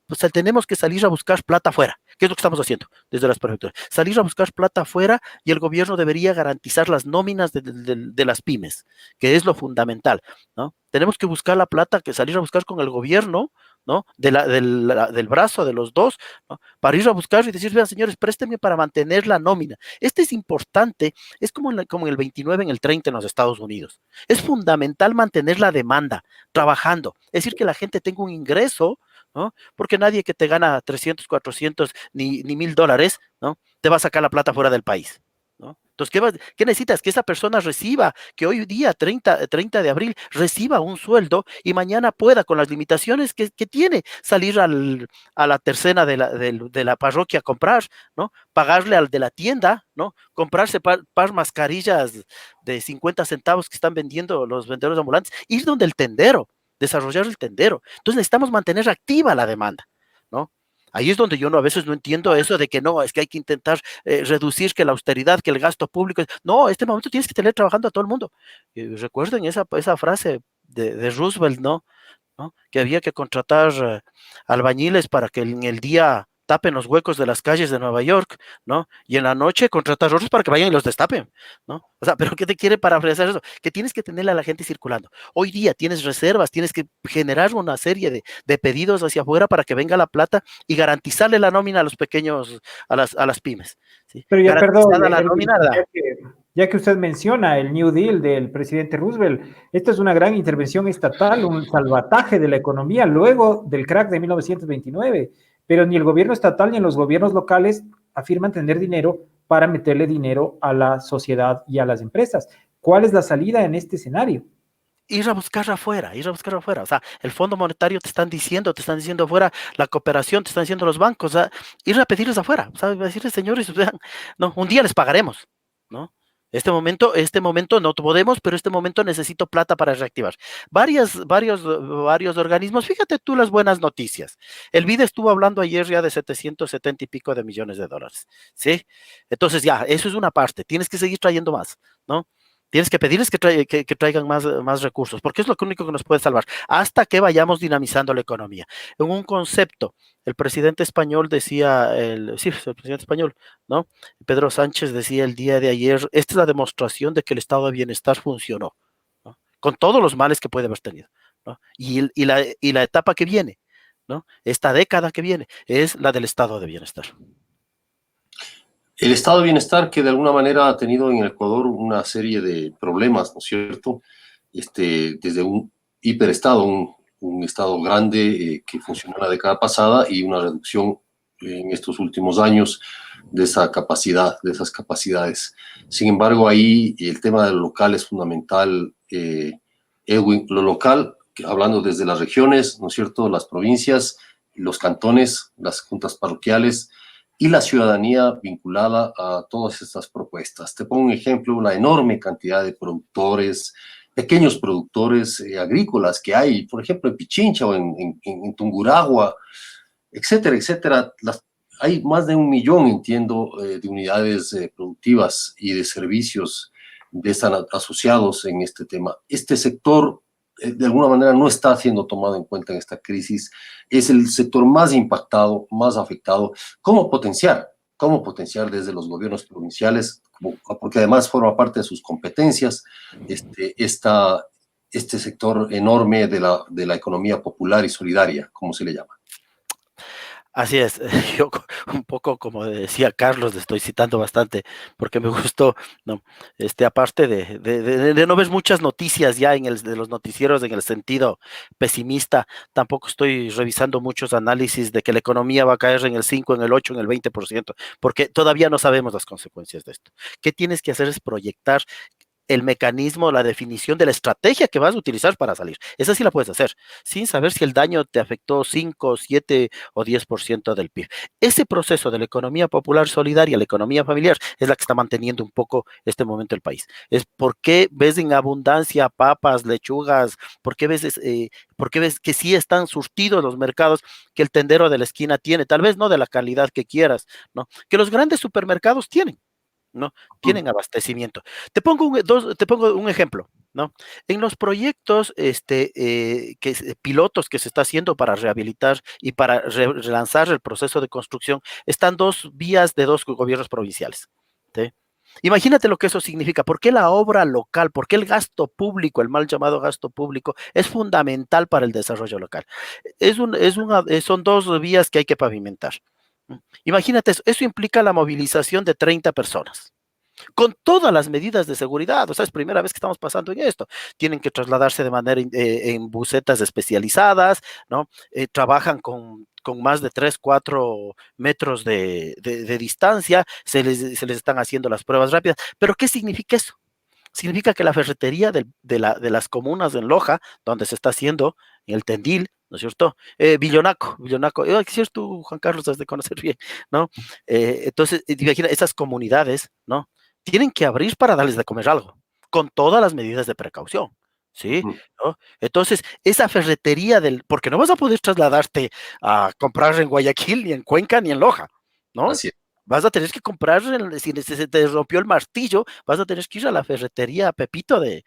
o sea, tenemos que salir a buscar plata afuera. ¿Qué es lo que estamos haciendo desde las prefecturas? Salir a buscar plata afuera y el gobierno debería garantizar las nóminas de las pymes, que es lo fundamental, ¿no? Tenemos que buscar la plata, que salir a buscar con el gobierno, ¿no? Del brazo de los dos, ¿no? Para ir a buscar y decir, vean, señores, préstenme para mantener la nómina. Este es importante, es como en el 29, en el 30 en los Estados Unidos. Es fundamental mantener la demanda, trabajando. Es decir, que la gente tenga un ingreso, ¿no? Porque nadie que te gana 300, 400 ni $1,000, ¿no? Te va a sacar la plata fuera del país, ¿no? Entonces, ¿qué necesitas? Que esa persona reciba, que hoy día, 30 de abril, reciba un sueldo y mañana pueda, con las limitaciones que tiene, salir a la tercena de la parroquia a comprar, ¿no? Pagarle al de la tienda, ¿no? Comprarse par mascarillas de 50 centavos que están vendiendo los vendedores ambulantes, ir donde el tendero, desarrollar el tendero. Entonces necesitamos mantener activa la demanda, ¿no? Ahí es donde yo a veces no entiendo eso de que no, es que hay que intentar reducir que la austeridad, que el gasto público. No, este momento tienes que tener trabajando a todo el mundo. Recuerden esa frase de Roosevelt, ¿no? Que había que contratar albañiles para que en el día tapen los huecos de las calles de Nueva York, ¿no? Y en la noche contratar otros para que vayan y los destapen, ¿no? O sea, ¿pero qué te quiere para hacer eso? Que tienes que tenerle a la gente circulando. Hoy día tienes reservas, tienes que generar una serie de pedidos hacia afuera para que venga la plata y garantizarle la nómina a los pequeños, a las pymes, ¿sí? Pero ya, perdón, Garantizada la nómina. ya que usted menciona el New Deal del presidente Roosevelt, esta es una gran intervención estatal, un salvataje de la economía luego del crack de 1929, pero ni el gobierno estatal ni los gobiernos locales afirman tener dinero para meterle dinero a la sociedad y a las empresas. ¿Cuál es la salida en este escenario? Ir a buscar afuera, ir a buscar afuera. O sea, el Fondo Monetario te están diciendo afuera, la cooperación te están diciendo los bancos, o sea, ir a pedirles afuera, o sea, decirles, señores, o sea, no, un día les pagaremos, ¿no? Este momento no podemos, pero este momento necesito plata para reactivar. Varios organismos, fíjate tú las buenas noticias. El BID estuvo hablando ayer ya de 770 y pico de millones de dólares, ¿sí? Entonces ya, eso es una parte, tienes que seguir trayendo más, ¿no? Tienes que pedirles que traigan más recursos, porque es lo único que nos puede salvar, hasta que vayamos dinamizando la economía. En un concepto, el presidente español decía, el presidente español, ¿no? Pedro Sánchez decía el día de ayer, esta es la demostración de que el estado de bienestar funcionó, ¿no? Con todos los males que puede haber tenido, ¿no? Y la etapa que viene, ¿no? Esta década que viene, es la del estado de bienestar. El estado de bienestar que de alguna manera ha tenido en el Ecuador una serie de problemas, ¿no es cierto? Desde un hiperestado, un estado grande que funcionó en la década pasada y una reducción en estos últimos años de esa capacidad, de esas capacidades. Sin embargo, ahí el tema de lo local es fundamental, Edwin. Lo local, hablando desde las regiones, ¿no es cierto? Las provincias, los cantones, las juntas parroquiales, y la ciudadanía vinculada a todas estas propuestas. Te pongo un ejemplo, la enorme cantidad de productores, pequeños productores agrícolas que hay, por ejemplo, en Pichincha o en Tungurahua, etcétera, etcétera. Hay más de 1 millón, entiendo, de unidades productivas y de servicios asociados en este tema. Este sector, de alguna manera, no está siendo tomado en cuenta en esta crisis. Es el sector más impactado, más afectado. ¿Cómo potenciar desde los gobiernos provinciales, porque además forma parte de sus competencias, este sector enorme de la economía popular y solidaria, como se le llama? Así es, yo un poco como decía Carlos, le estoy citando bastante porque me gustó, ¿no? Aparte de no ver muchas noticias ya de los noticieros en el sentido pesimista, tampoco estoy revisando muchos análisis de que la economía va a caer en el 5, en el 8, en el 20%, porque todavía no sabemos las consecuencias de esto. ¿Qué tienes que hacer? Es proyectar el mecanismo, la definición de la estrategia que vas a utilizar para salir. Esa sí la puedes hacer, sin saber si el daño te afectó 5, 7 o 10% del PIB. Ese proceso de la economía popular solidaria, la economía familiar, es la que está manteniendo un poco este momento el país. Es por qué ves en abundancia papas, lechugas, por qué ves que sí están surtidos los mercados que el tendero de la esquina tiene, tal vez no de la calidad que quieras, ¿no? Que los grandes supermercados tienen, ¿no? Tienen abastecimiento. Te pongo un ejemplo, ¿no? En los proyectos pilotos que se está haciendo para rehabilitar y para relanzar el proceso de construcción, están 2 vías de 2 gobiernos provinciales, ¿sí? Imagínate lo que eso significa. ¿Por qué la obra local? ¿Por qué el gasto público, el mal llamado gasto público, es fundamental para el desarrollo local? Son 2 vías que hay que pavimentar. Imagínate eso implica la movilización de 30 personas, con todas las medidas de seguridad. O sea, es primera vez que estamos pasando en esto. Tienen que trasladarse de manera en busetas especializadas, ¿no? Trabajan con más de 3, 4 metros de distancia, se les están haciendo las pruebas rápidas. ¿Pero qué significa eso? Significa que la ferretería de las comunas en Loja, donde se está haciendo, en el Tendil, ¿no es cierto? Villonaco, ¿qué es cierto, Juan Carlos, has de conocer bien, ¿no? Entonces, imagina, esas comunidades, ¿no? Tienen que abrir para darles de comer algo, con todas las medidas de precaución, ¿sí? ¿No? Entonces, esa ferretería porque no vas a poder trasladarte a comprar en Guayaquil, ni en Cuenca, ni en Loja, ¿no? Así es. Vas a tener que comprar, si se te rompió el martillo, vas a tener que ir a la ferretería Pepito de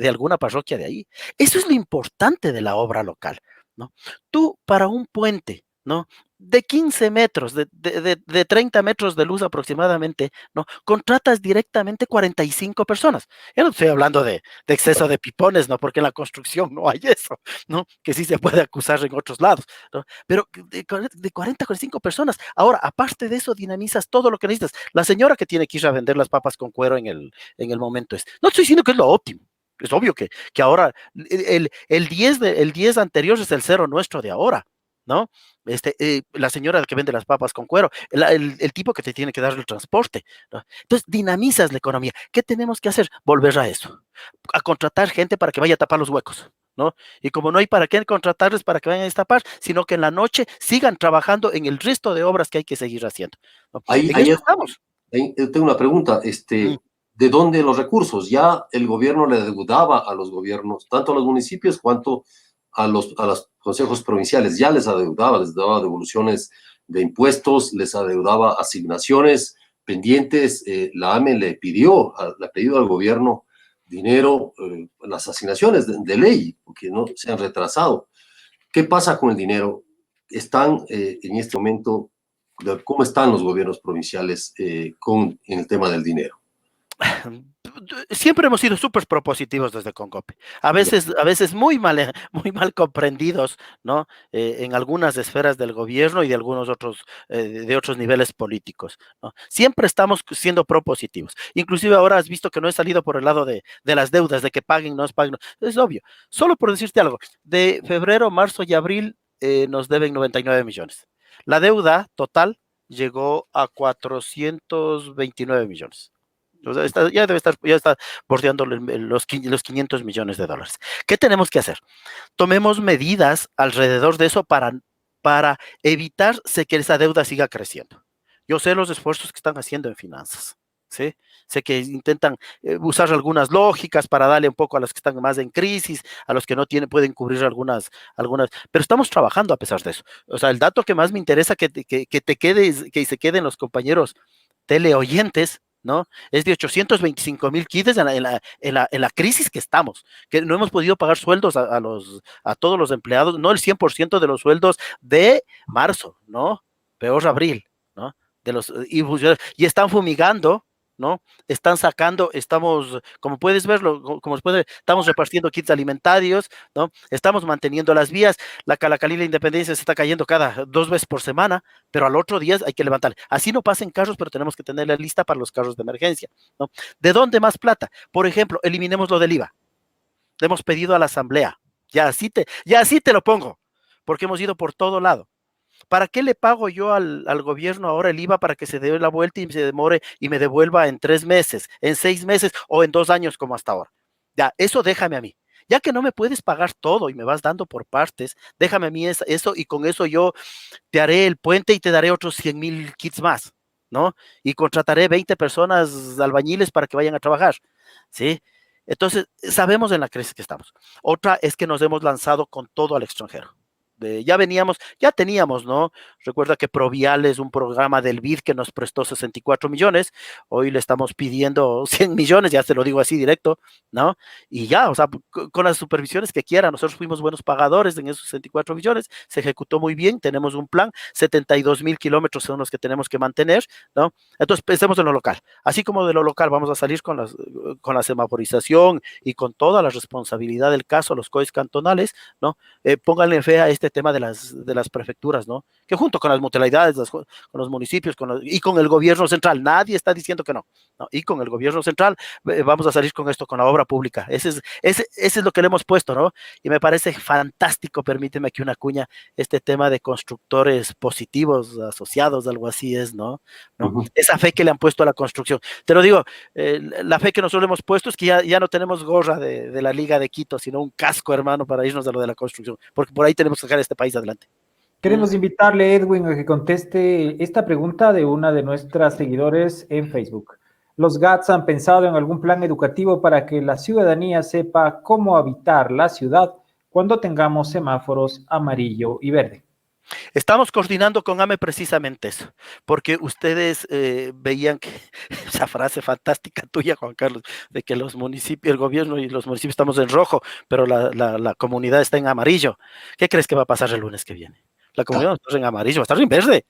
alguna parroquia de ahí. Eso es lo importante de la obra local, ¿no? Tú, para un puente, ¿no? De 15 metros, de 30 metros de luz aproximadamente, ¿no? Contratas directamente 45 personas. Yo no estoy hablando de exceso de pipones, ¿no? Porque en la construcción no hay eso, ¿no? Que sí se puede acusar en otros lados, ¿no? Pero de 40 a 45 personas. Ahora, aparte de eso, dinamizas todo lo que necesitas. La señora que tiene que ir a vender las papas con cuero en el momento es. No estoy diciendo que es lo óptimo. Es obvio que ahora el 10 anterior es el cero nuestro de ahora, ¿no? La señora que vende las papas con cuero, el tipo que te tiene que dar el transporte, ¿no? Entonces, dinamizas la economía. ¿Qué tenemos que hacer? Volver a eso, a contratar gente para que vaya a tapar los huecos, ¿no? Y como no hay para qué contratarles para que vayan a destapar, sino que en la noche sigan trabajando en el resto de obras que hay que seguir haciendo, ¿no? Ahí, En ahí eso es- estamos. tengo una pregunta, Mm. ¿de dónde los recursos? Ya el gobierno le deudaba a los gobiernos, tanto a los municipios cuanto a los consejos provinciales, ya les daba devoluciones de impuestos, les adeudaba asignaciones pendientes, la AME le ha pedido al gobierno dinero, las asignaciones de ley, que no se han retrasado. ¿Qué pasa con el dinero? ¿Están en este momento, cómo están los gobiernos provinciales en el tema del dinero? Siempre hemos sido súper propositivos desde Concope. A veces muy mal comprendidos, ¿no? En algunas esferas del gobierno y de algunos otros, de otros niveles políticos, ¿no? Siempre estamos siendo propositivos. Inclusive ahora has visto que no he salido por el lado de las deudas, de que paguen, no paguen. Es obvio. Solo por decirte algo, de febrero, marzo y abril nos deben 99 millones. La deuda total llegó a 429 millones. O sea, ya está bordeando los 500 millones de dólares. ¿Qué tenemos que hacer? Tomemos medidas alrededor de eso para evitar que esa deuda siga creciendo. Yo sé los esfuerzos que están haciendo en finanzas, ¿sí? Sé que intentan usar algunas lógicas para darle un poco a los que están más en crisis, a los que no pueden cubrir pero estamos trabajando a pesar de eso. O sea, el dato que más me interesa que te quedes, que se queden los compañeros teleoyentes, ¿no? Es de 825,000 quites en la crisis que estamos, que no hemos podido pagar sueldos a todos los empleados, no el 100% de los sueldos de marzo, ¿no? Peor abril, ¿no? Y están fumigando, ¿no? Están sacando, como puedes verlo, estamos repartiendo kits alimentarios, ¿no? Estamos manteniendo las vías, la Calacalí la Independencia se está cayendo cada 2 veces por semana, pero al otro día hay que levantar. Así no pasen carros, pero tenemos que tener la lista para los carros de emergencia, ¿no? ¿De dónde más plata? Por ejemplo, eliminemos lo del IVA. Le hemos pedido a la Asamblea. Ya así te lo pongo, porque hemos ido por todo lado. ¿Para qué le pago yo al gobierno ahora el IVA para que se dé la vuelta y se demore y me devuelva en 3 meses, en 6 meses o en 2 años como hasta ahora? Ya, eso déjame a mí. Ya que no me puedes pagar todo y me vas dando por partes, déjame a mí eso y con eso yo te haré el puente y te daré otros 100,000 kits más, ¿no? Y contrataré 20 personas albañiles para que vayan a trabajar, ¿sí? Entonces, sabemos en la crisis que estamos. Otra es que nos hemos lanzado con todo al extranjero. Ya teníamos, ¿no? Recuerda que Provial es un programa del BID que nos prestó 64 millones, hoy le estamos pidiendo 100 millones, ya te lo digo así directo, ¿no? Y ya, o sea, con las supervisiones que quiera, nosotros fuimos buenos pagadores en esos 64 millones, se ejecutó muy bien, tenemos un plan, 72,000 kilómetros son los que tenemos que mantener, ¿no? Entonces pensemos en lo local, así como de lo local vamos a salir con la semaforización y con toda la responsabilidad del caso, los COEs cantonales, ¿no? Pónganle fe a este tema de las prefecturas, ¿no? Que junto con las mutualidades, con los municipios y con el gobierno central, nadie está diciendo que no, ¿no? Y con el gobierno central vamos a salir con esto, con la obra pública. Ese es lo que le hemos puesto, ¿no? Y me parece fantástico, permíteme que una cuña, este tema de constructores positivos, asociados, algo así es, ¿no? ¿No? Ujú. Esa fe que le han puesto a la construcción. Te lo digo, la fe que nosotros le hemos puesto es que ya no tenemos gorra de la Liga de Quito, sino un casco, hermano, para irnos a lo de la construcción, porque por ahí tenemos que sacar este país adelante. Queremos invitarle, Edwin, a que conteste esta pregunta de una de nuestras seguidores en Facebook. ¿Los GATS han pensado en algún plan educativo para que la ciudadanía sepa cómo habitar la ciudad cuando tengamos semáforos amarillo y verde? Estamos coordinando con AME precisamente eso, porque ustedes veían que esa frase fantástica tuya, Juan Carlos, de que los municipios, el gobierno y los municipios estamos en rojo, pero la comunidad está en amarillo. ¿Qué crees que va a pasar el lunes que viene? La comunidad no está en amarillo, va a estar en verde,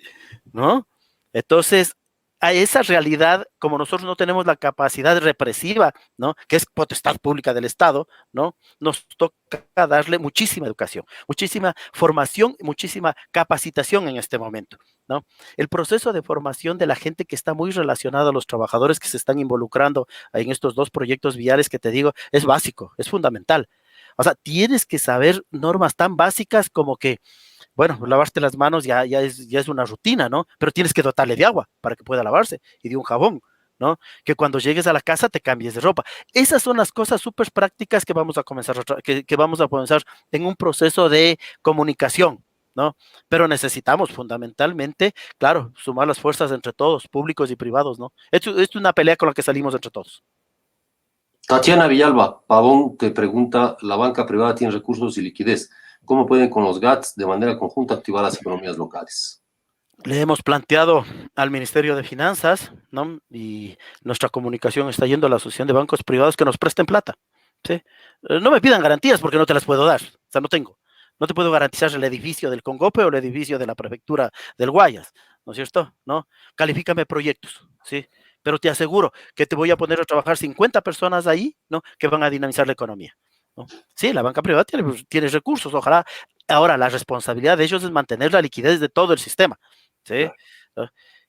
¿no? Entonces, a esa realidad, como nosotros no tenemos la capacidad represiva, ¿no? Que es potestad pública del Estado, ¿no? Nos toca darle muchísima educación, muchísima formación, muchísima capacitación en este momento, ¿no? El proceso de formación de la gente que está muy relacionada a los trabajadores que se están involucrando en estos dos proyectos viales que te digo, es básico, es fundamental. O sea, tienes que saber normas tan básicas como que bueno, lavarte las manos ya es una rutina, ¿no? Pero tienes que dotarle de agua para que pueda lavarse y de un jabón, ¿no? Que cuando llegues a la casa te cambies de ropa. Esas son las cosas súper prácticas que vamos a comenzar, que vamos a comenzar en un proceso de comunicación, ¿no? Pero necesitamos fundamentalmente, claro, sumar las fuerzas entre todos, públicos y privados, ¿no? Esto es una pelea con la que salimos entre todos. Tatiana Villalba Pavón te pregunta, la banca privada tiene recursos y liquidez. ¿Cómo pueden con los GATS de manera conjunta activar las economías locales? Le hemos planteado al Ministerio de Finanzas, ¿no? Y nuestra comunicación está yendo a la Asociación de Bancos Privados que nos presten plata, ¿sí? No me pidan garantías porque no te las puedo dar, o sea, no tengo. No te puedo garantizar el edificio del Congope o el edificio de la prefectura del Guayas, ¿no es cierto? ¿No? Califícame proyectos, ¿sí? Pero te aseguro que te voy a poner a trabajar 50 personas ahí, ¿no? Que van a dinamizar la economía, ¿no? Sí, la banca privada tiene recursos, ojalá. Ahora, la responsabilidad de ellos es mantener la liquidez de todo el sistema, ¿sí?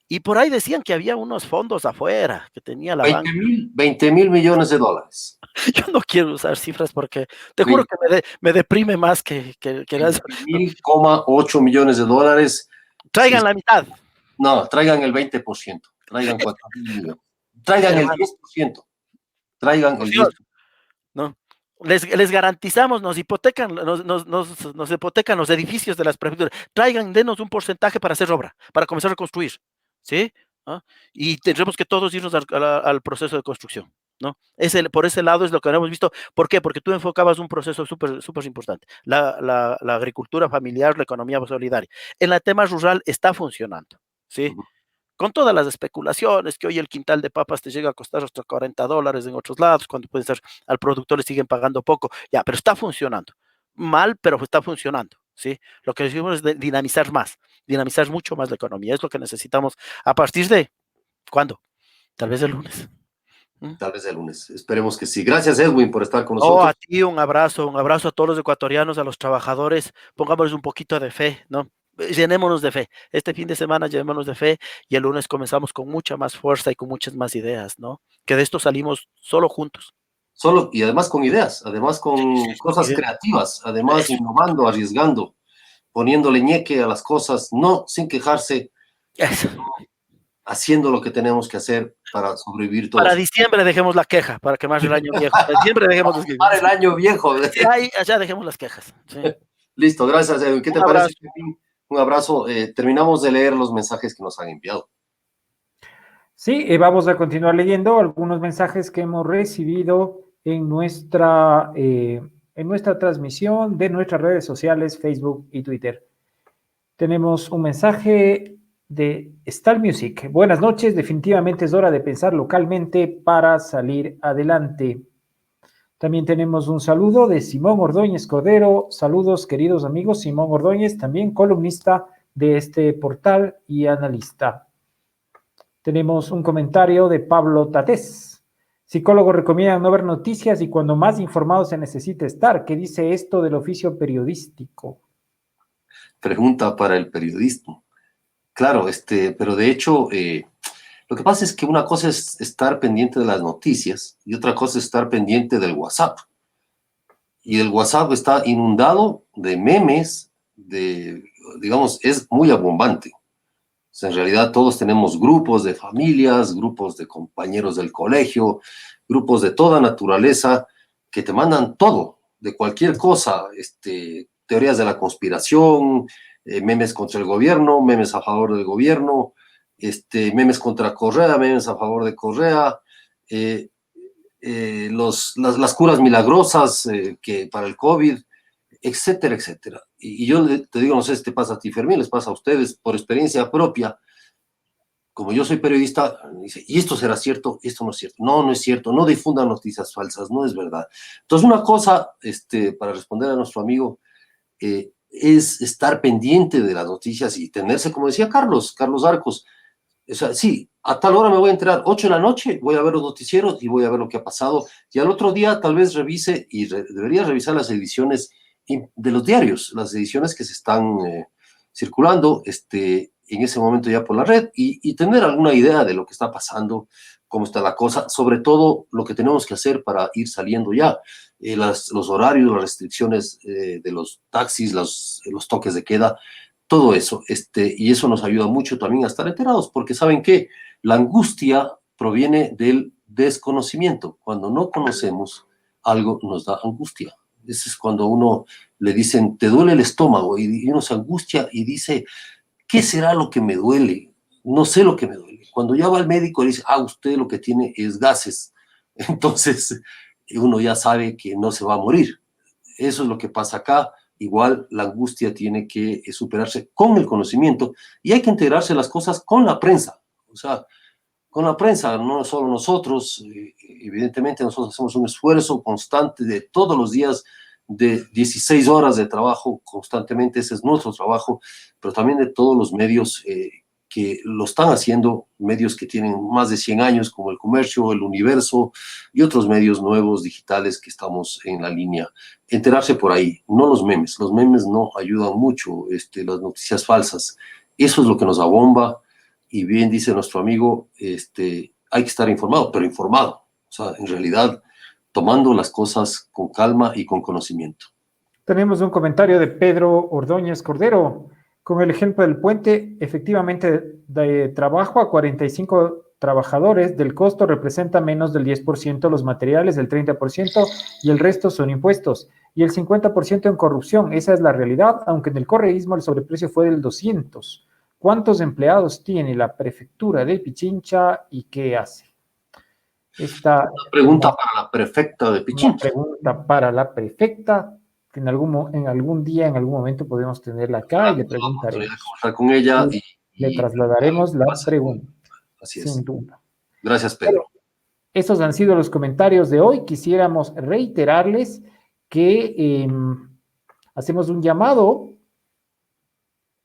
Y por ahí decían que había unos fondos afuera, que tenía la banca. 20 mil millones de dólares. Yo no quiero usar cifras porque te juro que me deprime más que las... 20,8 millones de dólares. Traigan la mitad. No, traigan el 20%. Traigan 4 mil millones. Traigan el 10%. Traigan el 10%. ¿No? Les garantizamos, nos hipotecan los edificios de las prefecturas. Traigan, denos un porcentaje para hacer obra, para comenzar a construir, ¿sí? ¿Ah? Y tendremos que todos irnos al proceso de construcción, ¿no? Por ese lado es lo que hemos visto. ¿Por qué? Porque tú enfocabas un proceso súper importante. La agricultura familiar, la economía solidaria. En el tema rural está funcionando, ¿sí? Con todas las especulaciones, que hoy el quintal de papas te llega a costar hasta $40 en otros lados, cuando pueden ser al productor le siguen pagando poco, ya, pero está funcionando. Mal, pero está funcionando, ¿sí? Lo que decimos es dinamizar mucho más la economía, es lo que necesitamos a partir de, ¿cuándo? Tal vez el lunes. Tal vez el lunes, esperemos que sí. Gracias, Edwin, por estar con Oh, nosotros. a ti un abrazo a todos los ecuatorianos, a los trabajadores, pongámosles un poquito de fe, ¿no? Llenémonos de fe. Este fin de semana llenémonos de fe y el lunes comenzamos con mucha más fuerza y con muchas más ideas, ¿no? Que de esto salimos solo juntos. Solo, y además con ideas, además con cosas creativas, además innovando, arriesgando, poniéndole ñeque a las cosas, no sin quejarse, haciendo lo que tenemos que hacer para sobrevivir todos. Para diciembre dejemos la queja, para quemar el año viejo. Para diciembre dejemos las quejas. Para el año viejo. Ahí, allá dejemos las quejas. Sí. Listo, gracias, Edwin. ¿Qué te parece? Un abrazo. Terminamos de leer los mensajes que nos han enviado. Sí, vamos a continuar leyendo algunos mensajes que hemos recibido en nuestra transmisión de nuestras redes sociales, Facebook y Twitter. Tenemos un mensaje de Star Music. Buenas noches, definitivamente es hora de pensar localmente para salir adelante. También tenemos un saludo de Simón Ordóñez Cordero. Saludos, queridos amigos. Simón Ordóñez, también columnista de este portal y analista. Tenemos un comentario de Pablo Tatés. Psicólogos recomiendan no ver noticias y cuando más informado se necesita estar. ¿Qué dice esto del oficio periodístico? Pregunta para el periodismo. Claro, pero de hecho, lo que pasa es que una cosa es estar pendiente de las noticias y otra cosa es estar pendiente del WhatsApp. Y el WhatsApp está inundado de memes, digamos, es muy abundante. O sea, en realidad todos tenemos grupos de familias, grupos de compañeros del colegio, grupos de toda naturaleza que te mandan todo, de cualquier cosa, teorías de la conspiración, memes contra el gobierno, memes a favor del gobierno, memes contra Correa, memes a favor de Correa, las curas milagrosas que para el COVID, etcétera, etcétera. y yo te digo, no sé si te pasa a ti, Fermín, les pasa a ustedes, por experiencia propia, como yo soy periodista, dice, ¿y esto será cierto? Esto no es cierto. No, no es cierto. No difundan noticias falsas, no es verdad. Entonces, una cosa, para responder a nuestro amigo, es estar pendiente de las noticias y tenerse, como decía Carlos Arcos, o sea, sí, a tal hora me voy a enterar, 8 de la noche, voy a ver los noticieros y voy a ver lo que ha pasado, y al otro día tal vez revise, y debería revisar las ediciones de los diarios, las ediciones que se están circulando en ese momento ya por la red, y tener alguna idea de lo que está pasando, cómo está la cosa, sobre todo lo que tenemos que hacer para ir saliendo ya, los horarios, las restricciones de los taxis, los toques de queda, todo eso, y eso nos ayuda mucho también a estar enterados, porque ¿saben qué? La angustia proviene del desconocimiento. Cuando no conocemos algo, nos da angustia. Eso es cuando uno le dicen, te duele el estómago, y uno se angustia y dice, ¿qué será lo que me duele? No sé lo que me duele. Cuando ya va al médico, le dice, usted lo que tiene es gases. Entonces, uno ya sabe que no se va a morir. Eso es lo que pasa acá. Igual la angustia tiene que superarse con el conocimiento y hay que integrarse las cosas con la prensa. O sea, con la prensa, no solo nosotros, evidentemente nosotros hacemos un esfuerzo constante de todos los días, de 16 horas de trabajo constantemente, ese es nuestro trabajo, pero también de todos los medios que lo están haciendo, medios que tienen más de 100 años, como El Comercio, El Universo y otros medios nuevos digitales que estamos en la línea. Enterarse por ahí, no los memes no ayudan mucho, las noticias falsas, eso es lo que nos abomba, y bien dice nuestro amigo, hay que estar informado, pero informado, o sea, en realidad, tomando las cosas con calma y con conocimiento. Tenemos un comentario de Pedro Ordóñez Cordero. Con el ejemplo del puente, efectivamente, de trabajo a 45 trabajadores, del costo representa menos del 10% los materiales, del 30%, y el resto son impuestos. Y el 50% en corrupción, esa es la realidad, aunque en el correísmo el sobreprecio fue del 200%. ¿Cuántos empleados tiene la prefectura de Pichincha y qué hace? Una pregunta para la prefecta de Pichincha. Una pregunta para la prefecta, que en algún día, en algún momento podemos tenerla acá y le preguntaremos. Con ella le trasladaremos la pregunta. Así es. Sin duda. Gracias, Pedro. Pero estos han sido los comentarios de hoy. Quisiéramos reiterarles que hacemos un llamado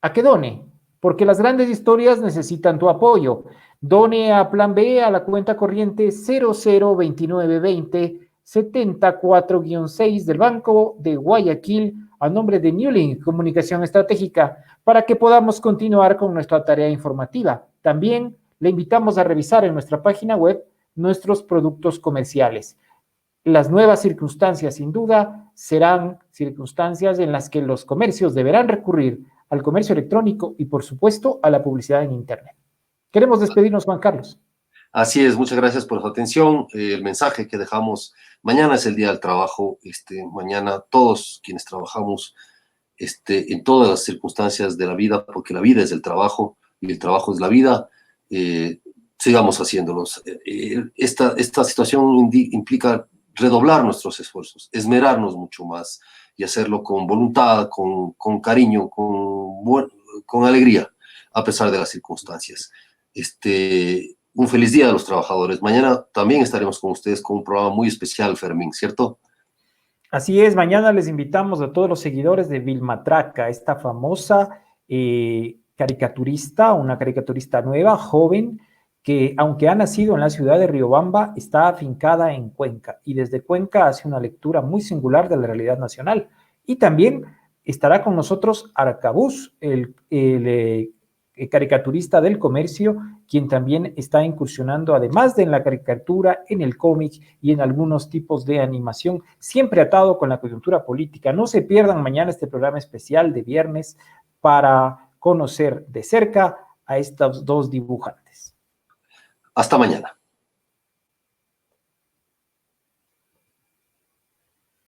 a que done, porque las grandes historias necesitan tu apoyo. Done a Plan B a la cuenta corriente 002920 74-6 del Banco de Guayaquil a nombre de Newlink Comunicación Estratégica para que podamos continuar con nuestra tarea informativa. También le invitamos a revisar en nuestra página web nuestros productos comerciales. Las nuevas circunstancias, sin duda, serán circunstancias en las que los comercios deberán recurrir al comercio electrónico y, por supuesto, a la publicidad en Internet. Queremos despedirnos, Juan Carlos. Así es, muchas gracias por su atención. El mensaje que dejamos, mañana es el Día del Trabajo, mañana todos quienes trabajamos en todas las circunstancias de la vida, porque la vida es el trabajo y el trabajo es la vida, sigamos haciéndolos. Esta situación implica redoblar nuestros esfuerzos, esmerarnos mucho más y hacerlo con voluntad, con cariño, con alegría, a pesar de las circunstancias. Un feliz día a los trabajadores. Mañana también estaremos con ustedes con un programa muy especial, Fermín, ¿cierto? Así es, mañana les invitamos a todos los seguidores de Vilmatraca, esta famosa caricaturista, una caricaturista nueva, joven, que aunque ha nacido en la ciudad de Riobamba, está afincada en Cuenca y desde Cuenca hace una lectura muy singular de la realidad nacional. Y también estará con nosotros Arcabuz, el caricaturista del comercio, quien también está incursionando, además de en la caricatura, en el cómic y en algunos tipos de animación, siempre atado con la coyuntura política. No se pierdan mañana este programa especial de viernes para conocer de cerca a estos dos dibujantes. Hasta mañana.